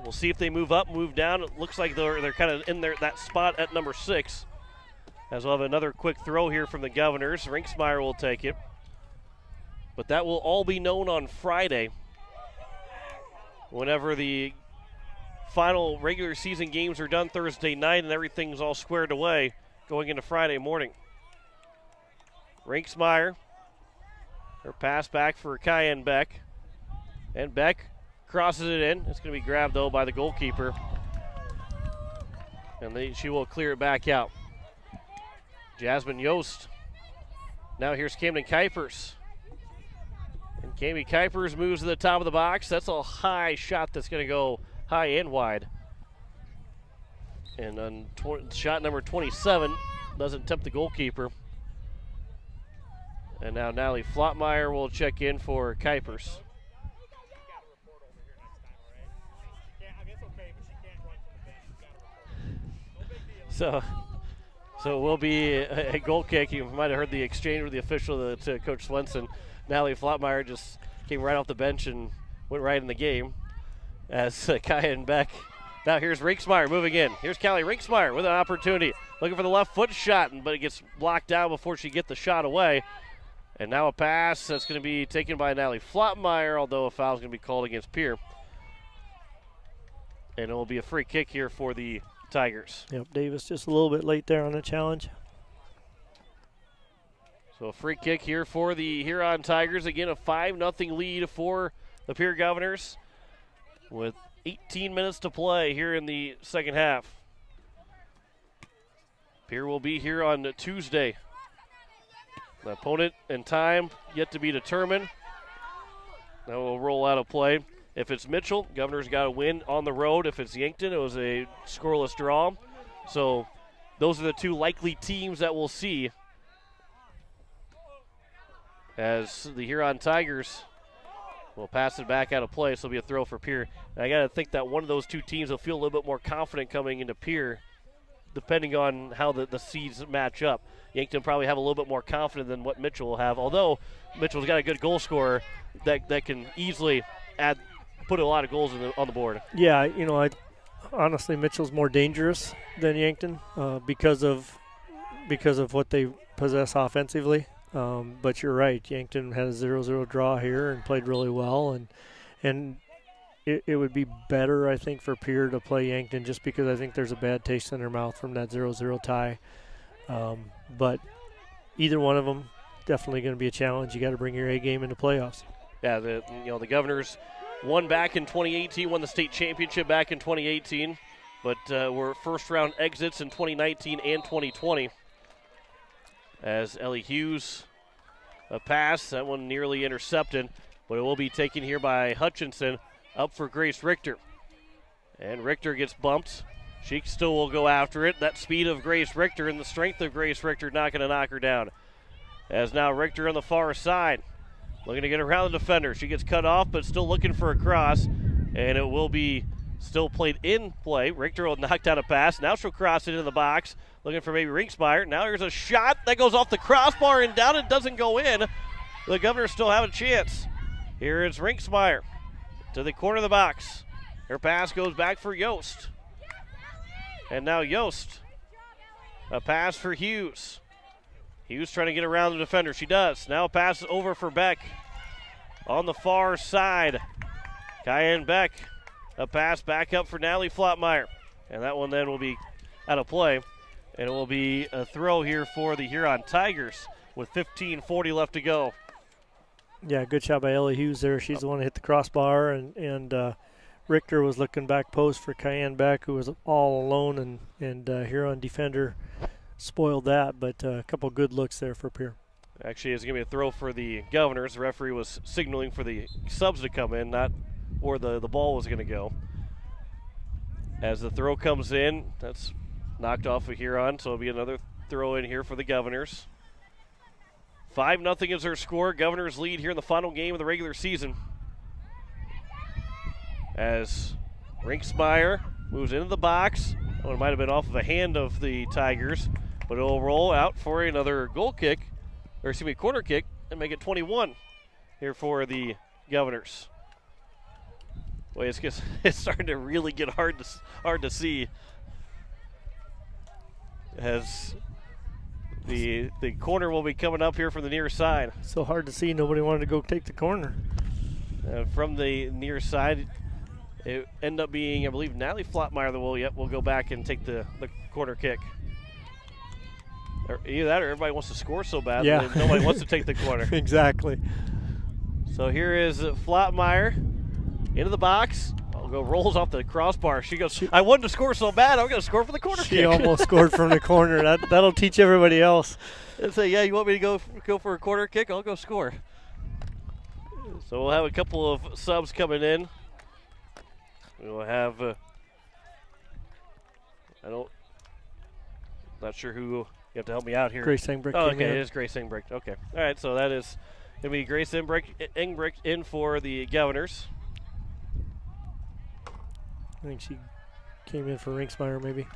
we'll see if they move up, move down. It looks like they're kind of in that spot at number 6. As we'll have another quick throw here from the Governors. Rinksmeyer will take it. But that will all be known on Friday, whenever the final regular season games are done Thursday night and everything's all squared away going into Friday morning. Rinksmeyer, her pass back for Cayenne Beck. And Beck crosses it in. It's going to be grabbed, though, by the goalkeeper. And she will clear it back out. Jasmine Yost. Now here's Camden Kuipers. And Cammy Kuipers moves to the top of the box. That's a high shot that's going to go high and wide. And on shot number 27 doesn't tempt the goalkeeper. And now Natalie Flotmeyer will check in for Kuipers. So it will be a goal kick. You might have heard the exchange with the official to Coach Swenson. Natalie Flotmeyer just came right off the bench and went right in the game. As Cayenne Beck. Now here's Rinksmeyer moving in. Here's Callie Rinksmeyer with an opportunity. Looking for the left foot shot, but it gets blocked down before she gets the shot away. And now a pass that's going to be taken by Natalie Flotmeyer, although a foul is going to be called against Pierre. And it will be a free kick here for the Tigers. Yep, Davis just a little bit late there on the challenge. So a free kick here for the Huron Tigers. Again, a 5-0 lead for the Pierre Governors with 18 minutes to play here in the second half. Pierre will be here on Tuesday. The opponent and time yet to be determined. That will roll out of play. If it's Mitchell, Governor's got to win on the road. If it's Yankton, it was a scoreless draw. So those are the two likely teams that we'll see as the Huron Tigers will pass it back out of play. So it'll be a throw for Pierre. And I got to think that one of those two teams will feel a little bit more confident coming into Pierre, depending on how the seeds match up. Yankton probably have a little bit more confidence than what Mitchell will have, although Mitchell's got a good goal scorer that can easily put a lot of goals on the board. Yeah, honestly, Mitchell's more dangerous than Yankton because of what they possess offensively. But you're right, Yankton had a 0-0 draw here and played really well, and it would be better, I think, for Pierre to play Yankton just because I think there's a bad taste in their mouth from that 0-0 tie. But either one of them definitely going to be a challenge. You got to bring your A game into playoffs. Yeah, the Governors won back in 2018, won the state championship back in 2018, but were first-round exits in 2019 and 2020. As Ellie Hughes, a pass, that one nearly intercepted, but it will be taken here by Hutchinson, up for Grace Richter. And Richter gets bumped. She still will go after it. That speed of Grace Richter and the strength of Grace Richter not going to knock her down. As now Richter on the far side, looking to get around the defender. She gets cut off, but still looking for a cross, and it will be still played in play. Richter will knock down a pass. Now she'll cross it into the box, looking for maybe Rinksmeyer. Now here's a shot that goes off the crossbar and down. It doesn't go in. The Governors still have a chance. Here is Rinksmeyer to the corner of the box. Her pass goes back for Yost. And now Yost, a pass for Hughes. Hughes trying to get around the defender. She does. Now a pass over for Beck. On the far side, Cayenne Beck. A pass back up for Natalie Flotmeyer. And that one then will be out of play. And it will be a throw here for the Huron Tigers with 15:40 left to go. Yeah, good shot by Ellie Hughes there. She's the one that hit the crossbar, and Richter was looking back post for Cayenne Beck, who was all alone, and Huron defender spoiled that, but a couple good looks there for Pierre. Actually, it's going to be a throw for the Governors. The referee was signaling for the subs to come in, not where the ball was going to go. As the throw comes in, that's knocked off of Huron, so it'll be another throw in here for the Governors. 5-0 is their score. Governors lead here in the final game of the regular season. As Rinksmeyer moves into the box. Oh, it might have been off of a hand of the Tigers, but it'll roll out for another goal kick, or excuse me, corner kick, and make it 21 here for the Governors. Boy, it's starting to really get hard to see. As The corner will be coming up here from the near side. So hard to see. Nobody wanted to go take the corner. From the near side, it ended up being, I believe, Natalie Flotmeyer that will go back and take the corner kick. Or either that or everybody wants to score so bad that nobody wants to take the corner. Exactly. So here is Flotmeyer into the box. Rolls off the crossbar. She goes, I wanted to score so bad, I'm going to score for the corner kick. She almost scored from the corner. That'll teach everybody else. And say, yeah, you want me to go for a corner kick? I'll go score. So we'll have a couple of subs coming in. We'll have, not sure who, you have to help me out here. Grace Engbrick. Oh, okay, it is Grace Engbrick. Okay. All right, so that is going to be Grace Engbrick in for the Governors. I think she came in for Rinksmeyer maybe.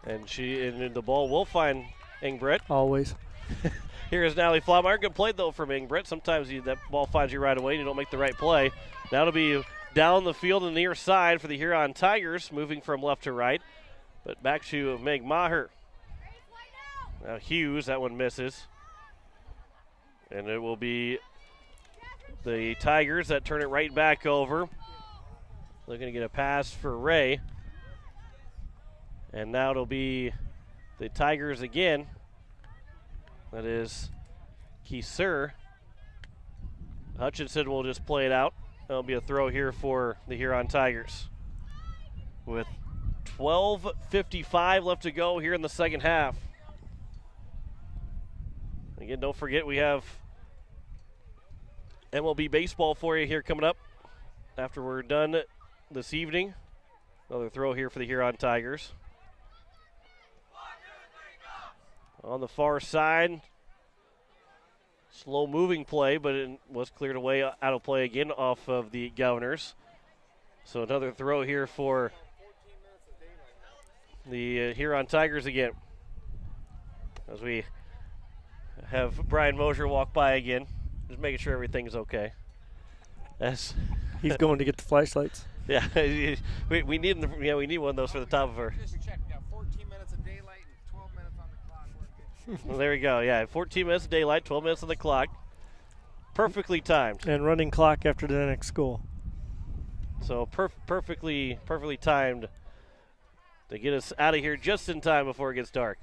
And the ball will find Engbrick. Always. Here is Natalie Flotmeyer. Good play, though, from Engbrick. Sometimes that ball finds you right away and you don't make the right play. Now it'll be down the field on the near side for the Huron Tigers, moving from left to right. But back to Meg Maher. Now Hughes, that one misses. And it will be the Tigers that turn it right back over. Looking to get a pass for Ray. And now it'll be the Tigers again. That is Kieser. Hutchinson will just play it out. That'll be a throw here for the Huron Tigers. With 12:55 left to go here in the second half. Again, don't forget we have MLB baseball for you here coming up after we're done this evening. Another throw here for the Huron Tigers. On the far side, slow moving play, but it was cleared away out of play again off of the Governors. So another throw here for the Huron Tigers again. As we have Brian Mosier walk by again, just making sure everything's okay. He's going to get the flashlights. Yeah, we need them. Yeah, we need one of those for the top of her. Just to check, we got 14 minutes of daylight and 12 minutes on the clock. We're good. Well, there we go. Yeah, 14 minutes of daylight, 12 minutes on the clock. Perfectly timed. And running clock after the next school. So perfectly timed to get us out of here just in time before it gets dark.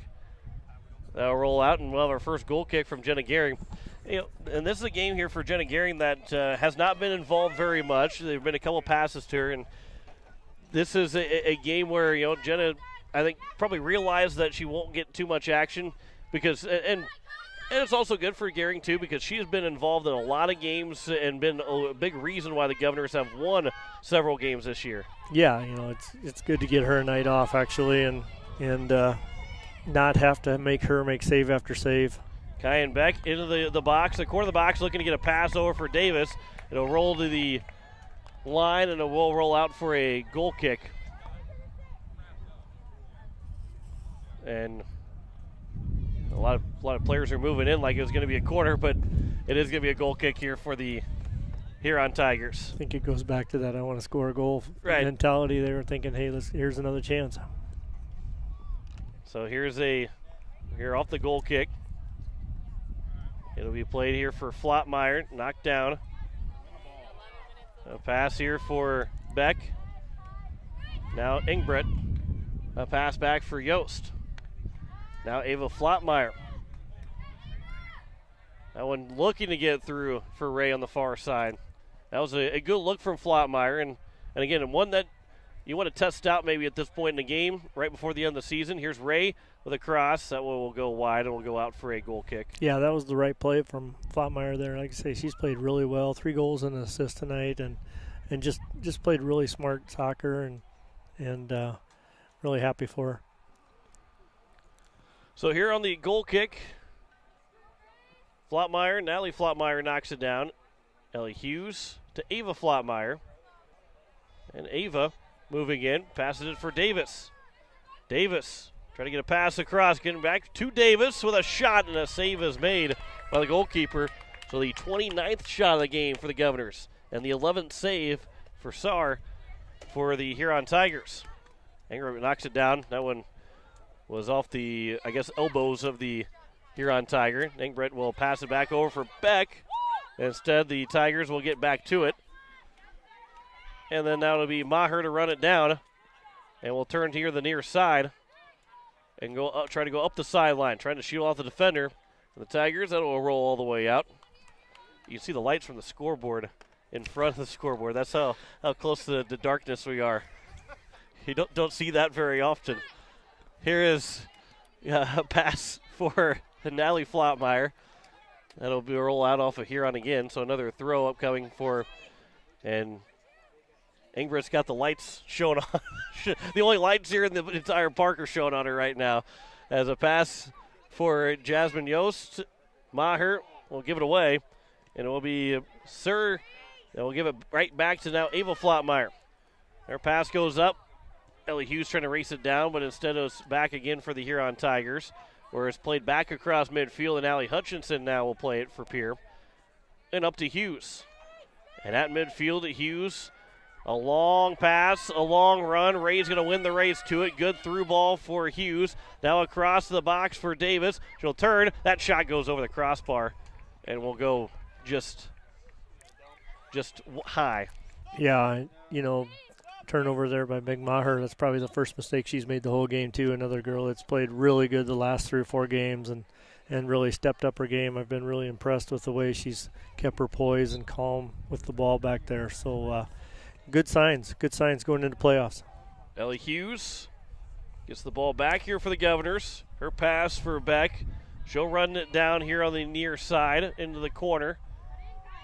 That'll roll out, and we'll have our first goal kick from Jenna Gehring. And this is a game here for Jenna Gehring that has not been involved very much. There have been a couple passes to her, and this is a game where Jenna, I think, probably realized that she won't get too much action because, and it's also good for Gehring too because she has been involved in a lot of games and been a big reason why the Governors have won several games this year. Yeah, it's good to get her a night off actually, and not have to make her make save after save. Kyan Beck into the box, the corner of the box, looking to get a pass over for Davis. It'll roll to the line, and it will roll out for a goal kick. And a lot of players are moving in like it was going to be a corner, but it is going to be a goal kick here for the Huron Tigers. I think it goes back to that I want to score a goal mentality. They were thinking, hey, here's another chance. So here off the goal kick. It'll be played here for Flotmeyer, knocked down. A pass here for Beck. Now Engbrick. A pass back for Yost. Now Ava Flotmeyer. That one looking to get through for Ray on the far side. That was a good look from Flotmeyer. And again, one that you want to test out maybe at this point in the game, right before the end of the season. Here's Ray with a cross. That one will go wide and will go out for a goal kick. Yeah, that was the right play from Flotmeyer there. Like I say, she's played really well. 3 goals and an assist tonight, and just played really smart soccer, and really happy for her. So here on the goal kick, Natalie Flotmeyer knocks it down. Ellie Hughes to Ava Flotmeyer. And Ava moving in, passes it for Davis. Davis trying to get a pass across, getting back to Davis with a shot, and a save is made by the goalkeeper. So the 29th shot of the game for the Governors, and the 11th save for Saar for the Huron Tigers. Ingram knocks it down. That one was off the, elbows of the Huron Tiger. Ingbrett will pass it back over for Beck. Instead, the Tigers will get back to it. And then now it'll be Maher to run it down. And we'll turn here the near side and go up, try to go up the sideline, trying to shoot off the defender. And the Tigers, that will roll all the way out. You can see the lights from the scoreboard in front of the scoreboard. That's how close to the darkness we are. You don't see that very often. Here is a pass for Natalie Flotmeyer. That'll be a roll out off of Huron again. So another throw upcoming for, and Ingrid's got the lights showing on. The only lights here in the entire park are showing on her right now. As a pass for Jasmine Yost. Maher will give it away. And it will be Sir. And we'll give it right back to now Ava Flotmeyer. Her pass goes up. Ellie Hughes trying to race it down, but instead it's back again for the Huron Tigers, where it's played back across midfield, and Allie Hutchinson now will play it for Pierre. And up to Hughes. And at midfield, Hughes, a long pass, a long run. Ray's going to win the race to it. Good through ball for Hughes. Now across the box for Davis. She'll turn. That shot goes over the crossbar, and will go just high. Yeah, turnover there by Meg Maher. That's probably the first mistake she's made the whole game, too. Another girl that's played really good the last 3 or 4 games and really stepped up her game. I've been really impressed with the way she's kept her poise and calm with the ball back there. So good signs going into playoffs. Ellie Hughes gets the ball back here for the Governors. Her pass for Beck. She'll run it down here on the near side into the corner.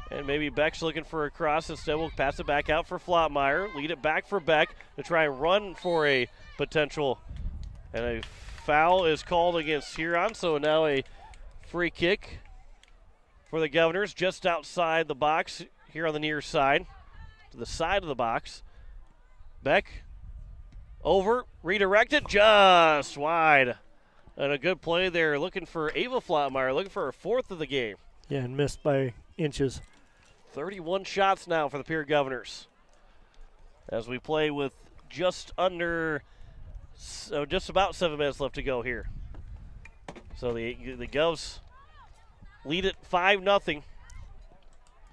And maybe Beck's looking for a cross. Instead, we'll pass it back out for Flotmeyer. Lead it back for Beck to try and run for a potential. And a foul is called against Huron. So now a free kick for the Governors just outside the box here on the near side. To the side of the box. Beck over, redirected, just wide. And a good play there, looking for Ava Flotmeyer, looking for her 4th of the game. Yeah, and missed by inches. 31 shots now for the Pierre Governors. As we play with just about 7 minutes left to go here. So the Govs lead it 5-0.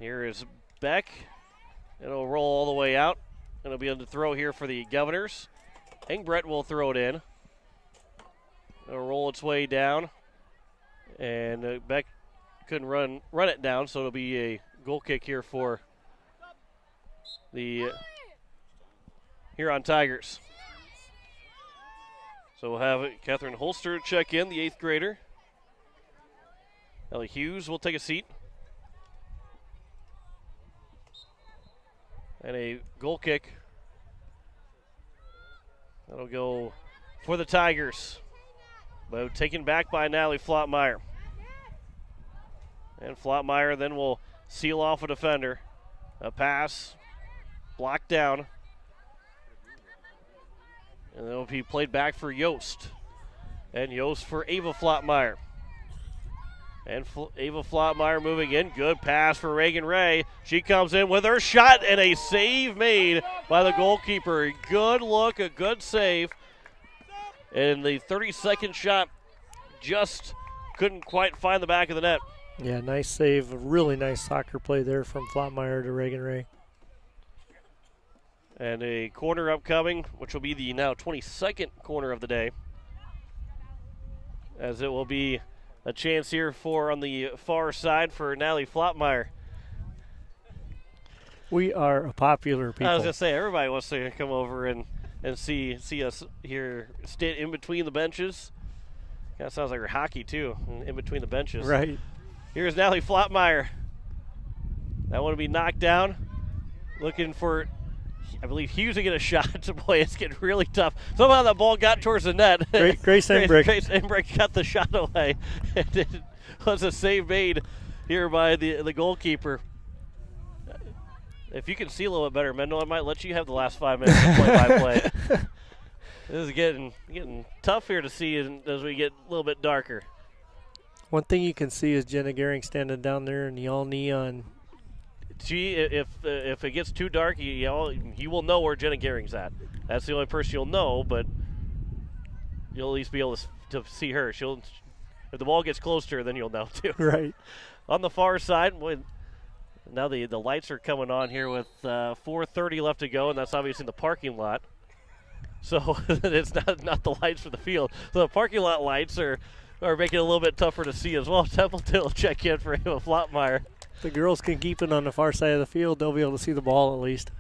Here is Beck. It'll roll all the way out. It'll be on the throw here for the Governors. Ingbrett will throw it in. It'll roll its way down. And Beck couldn't run it down, so it'll be a goal kick here for the Huron Tigers. So we'll have Catherine Holster check in, the 8th grader. Ellie Hughes will take a seat. And a goal kick. That'll go for the Tigers. But taken back by Natalie Flotmeyer. And Flotmeyer then will seal off a defender. A pass, blocked down. And then it'll be played back for Yost. And Yost for Ava Flotmeyer. And Ava Flotmeyer moving in. Good pass for Reagan Ray. She comes in with her shot and a save made by the goalkeeper. Good look, a good save. And the 32nd shot just couldn't quite find the back of the net. Yeah, nice save. A really nice soccer play there from Flotmeyer to Reagan Ray. And a corner upcoming, which will be the now 22nd corner of the day. As it will be a chance here for on the far side for Natalie Flotmeyer. We are a popular people. I was going to say, everybody wants to come over and see us here, stand in between the benches. That sounds like hockey, too, in between the benches. Right. Here's Natalie Flotmeyer. That one will be knocked down. Looking for, I believe, Hughes to get a shot. Boy, it's getting really tough. Somehow that ball got towards the net. Grace Embrick. Grace Embrick got the shot away. It was a save made here by the goalkeeper. If you can see a little bit better, Mendel, I might let you have the last 5 minutes of play-by-play. This is getting tough here to see as we get a little bit darker. One thing you can see is Jenna Gehring standing down there in the all neon. If it gets too dark, you will know where Jenna Gehring's at. That's the only person you'll know, but you'll at least be able to see her. If the ball gets closer, then you'll know too. Right. On the far side, now the lights are coming on here with 4:30 left to go, and that's obviously in the parking lot. So it's not the lights for the field. So the parking lot lights are making it a little bit tougher to see as well. Templeton will check in for him with Flotmeyer. The girls can keep it on the far side of the field. They'll be able to see the ball at least.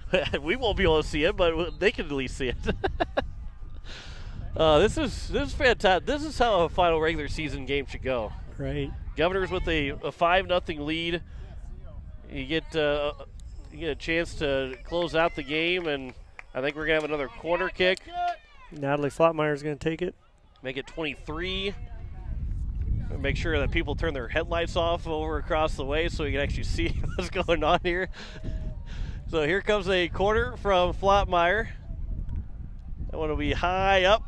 We won't be able to see it, but they can at least see it. This is fantastic. This is how a final regular season game should go. Right. Governors with a 5-0 lead. You get a chance to close out the game, and I think we're going to have another corner kick. Natalie Flotmeyer's going to take it. Make it 23. Make sure that people turn their headlights off over across the way so we can actually see what's going on here. So here comes a corner from Flotmeyer. That one will be high up.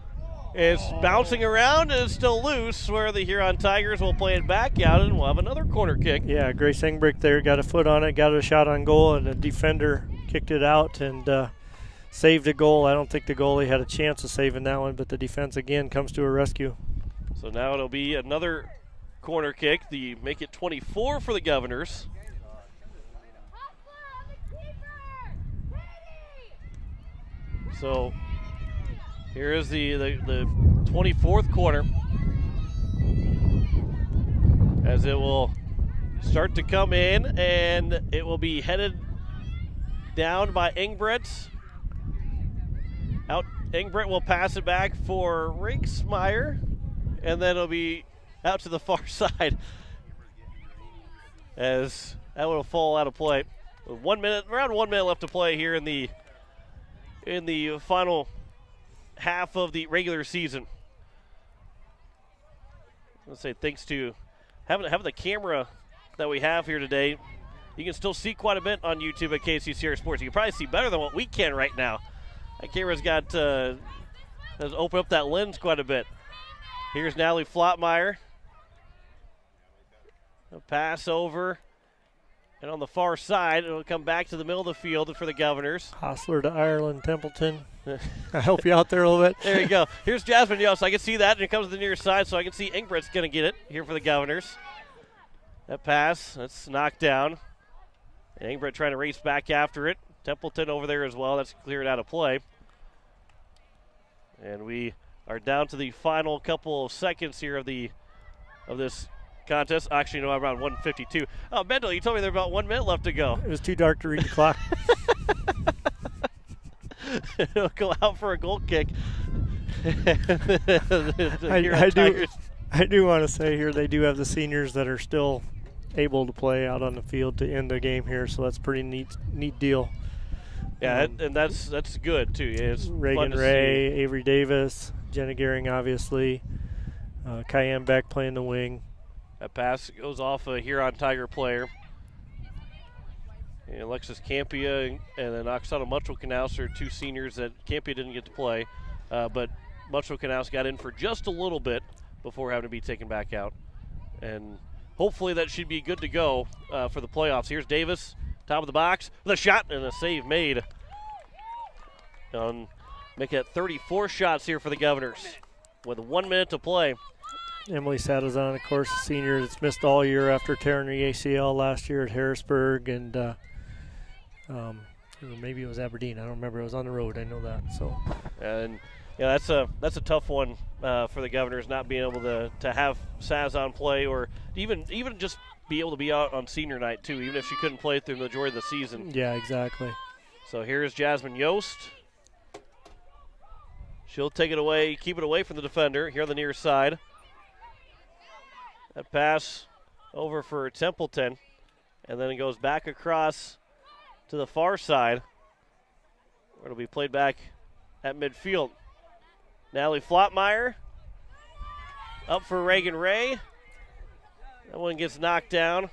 It's bouncing around and it's still loose, where the Huron Tigers will play it back out, and we'll have another corner kick. Yeah, Grace Engbrick there got a foot on it, got a shot on goal, and the defender kicked it out and saved a goal. I don't think the goalie had a chance of saving that one, but the defense again comes to a rescue. So now it'll be another corner kick. Make it 24 for the Governors. So here is the 24th corner, as it will start to come in, and it will be headed down by Engbrett. Out, Engbrett will pass it back for Rinksmeyer, and then it'll be out to the far side, as that will fall out of play. With around 1 minute left to play here in the final half of the regular season. Let's say thanks to having the camera that we have here today, you can still see quite a bit on YouTube at KCCR Sports. You can probably see better than what we can right now. That camera's has opened up that lens quite a bit. Here's Natalie Flotmeyer. A pass over. And on the far side, it'll come back to the middle of the field for the Governors. Hostler to Ireland, Templeton. I help you out there a little bit. There you go. Here's Jasmine Yost. I can see that, and it comes to the near side, so I can see Ingbrett's going to get it here for the Governors. That pass, that's knocked down. And Ingbrett trying to race back after it. Templeton over there as well. That's cleared out of play. And we are down to the final couple of seconds here of this contest. Actually, no, around 1:52. Oh, Mendel, you told me there's about 1 minute left to go. It was too dark to read the clock. It'll go out for a goal kick. I do want to say here they do have the seniors that are still able to play out on the field to end the game here, so that's a pretty neat deal. Yeah, and that's good too. Yeah, it's Reagan Ray, Avery Davis, Jenna Gehring, obviously, Cayenne Beck playing the wing. That pass goes off a Huron Tiger player. And Alexis Campia and then Oksana Muchel-Knaus are two seniors that Campia didn't get to play, but Muchel-Knaus got in for just a little bit before having to be taken back out. And hopefully that should be good to go for the playoffs. Here's Davis, top of the box, with a shot and a save made. Make it 34 shots here for the Governors with 1 minute to play. Emily Sadazan, of course, a senior that's missed all year after tearing her ACL last year at Harrisburg, and maybe it was Aberdeen. I don't remember. It was on the road. I know that. So, and yeah, that's a tough one for the Governors, not being able to have Sadazan play, or even just be able to be out on senior night too, even if she couldn't play through the majority of the season. Yeah, exactly. So here's Jasmine Yost. She'll take it away, keep it away from the defender here on the near side. That pass over for Templeton, and then it goes back across to the far side, where it'll be played back at midfield. Natalie Flotmeyer up for Reagan Ray. That one gets knocked down,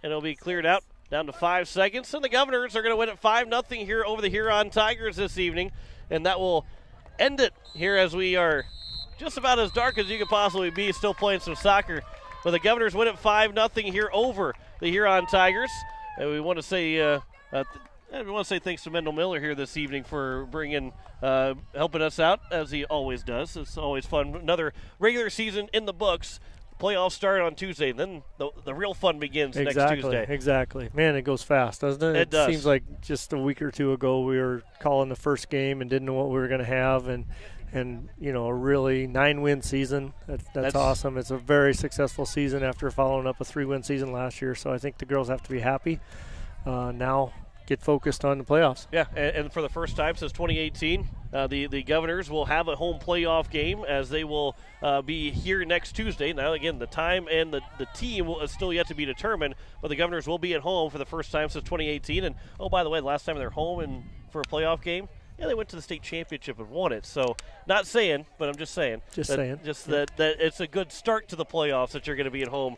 and it'll be cleared out down to 5 seconds. And the Governors are going to win it 5-0 here over the Huron Tigers this evening, and that will end it here as we are just about as dark as you could possibly be, still playing some soccer. But the Governors win it 5-0 here over the Huron Tigers. And we want to say thanks to Mendel Miller here this evening for helping us out, as he always does. It's always fun. Another regular season in the books. playoffs start on Tuesday, and then the real fun begins next Tuesday. Exactly. Man, it goes fast, doesn't it? It does. Seems like just a week or two ago we were calling the first game and didn't know what we were going to have, and a really 9-win season. That's awesome. It's a very successful season after following up a 3-win season last year. So I think the girls have to be happy. Now get focused on the playoffs. Yeah, and for the first time since 2018, the Governors will have a home playoff game as they will be here next Tuesday. Now, again, the time and the team is still yet to be determined, but the Governors will be at home for the first time since 2018. And, oh, by the way, the last time they're home for a playoff game, they went to the state championship and won it. So, not saying, but I'm just saying. That it's a good start to the playoffs that you're going to be at home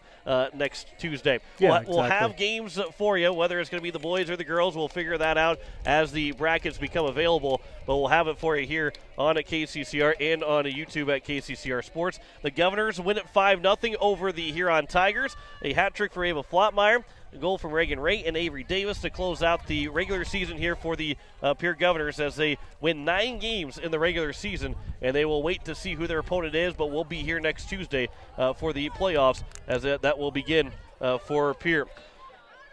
next Tuesday. Yeah, we'll have games for you, whether it's going to be the boys or the girls. We'll figure that out as the brackets become available. But we'll have it for you here on at KCCR and on YouTube at KCCR Sports. The Governors win at 5-0 over the Huron Tigers. A hat trick for Ava Flottmeyer. A goal from Reagan Ray and Avery Davis to close out the regular season here for the Pierre Governors as they win 9 games in the regular season, and they will wait to see who their opponent is, but we'll be here next Tuesday for the playoffs as that will begin for Pierre.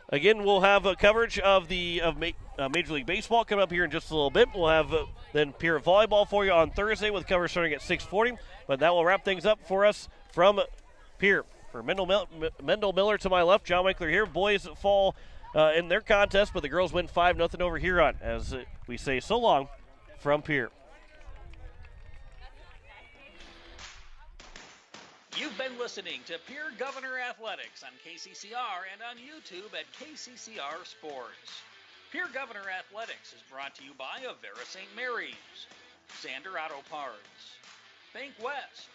Again, we'll have coverage of Major League Baseball coming up here in just a little bit. We'll have then Pierre Volleyball for you on Thursday with coverage starting at 6:40, but that will wrap things up for us from Pierre. For Mendel Miller to my left, John Winkler here. Boys fall in their contest, but the girls win 5-0 over Huron as we say so long from Pierre. You've been listening to Pierre Governor Athletics on KCCR and on YouTube at KCCR Sports. Pierre Governor Athletics is brought to you by Avera St. Mary's, Sander Auto Parts, Bank West,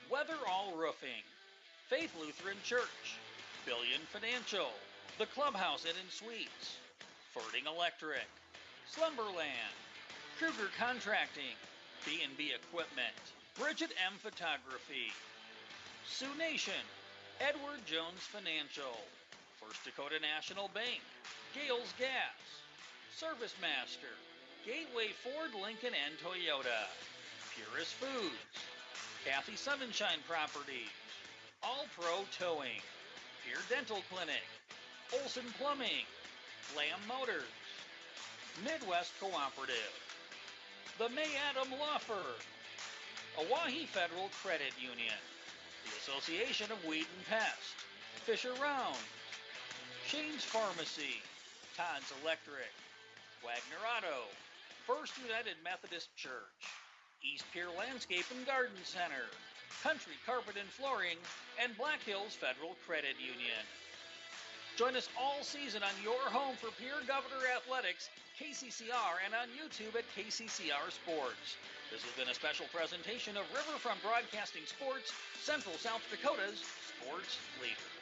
Weatherall Roofing, Faith Lutheran Church, Billion Financial, The Clubhouse Inn and Suites, Fording Electric, Slumberland, Kruger Contracting, B&B Equipment, Bridget M. Photography, Sioux Nation, Edward Jones Financial, First Dakota National Bank, Gales Gas, Service Master, Gateway Ford, Lincoln, and Toyota, Purist Foods, Kathy Sunshine Properties, All Pro Towing, Pierre Dental Clinic, Olson Plumbing, Lamb Motors, Midwest Cooperative, the May Adam Law Firm, Oahe Federal Credit Union, the Association of Wheaton Pest, Fisher Round, Shane's Pharmacy, Todd's Electric, Wagner Auto, First United Methodist Church, East Pier Landscape and Garden Center, Country Carpet and Flooring, and Black Hills Federal Credit Union. Join us all season on your home for Pierre Governor Athletics, KCCR, and on YouTube at KCCR Sports. This has been a special presentation of Riverfront Broadcasting Sports, Central South Dakota's sports leader.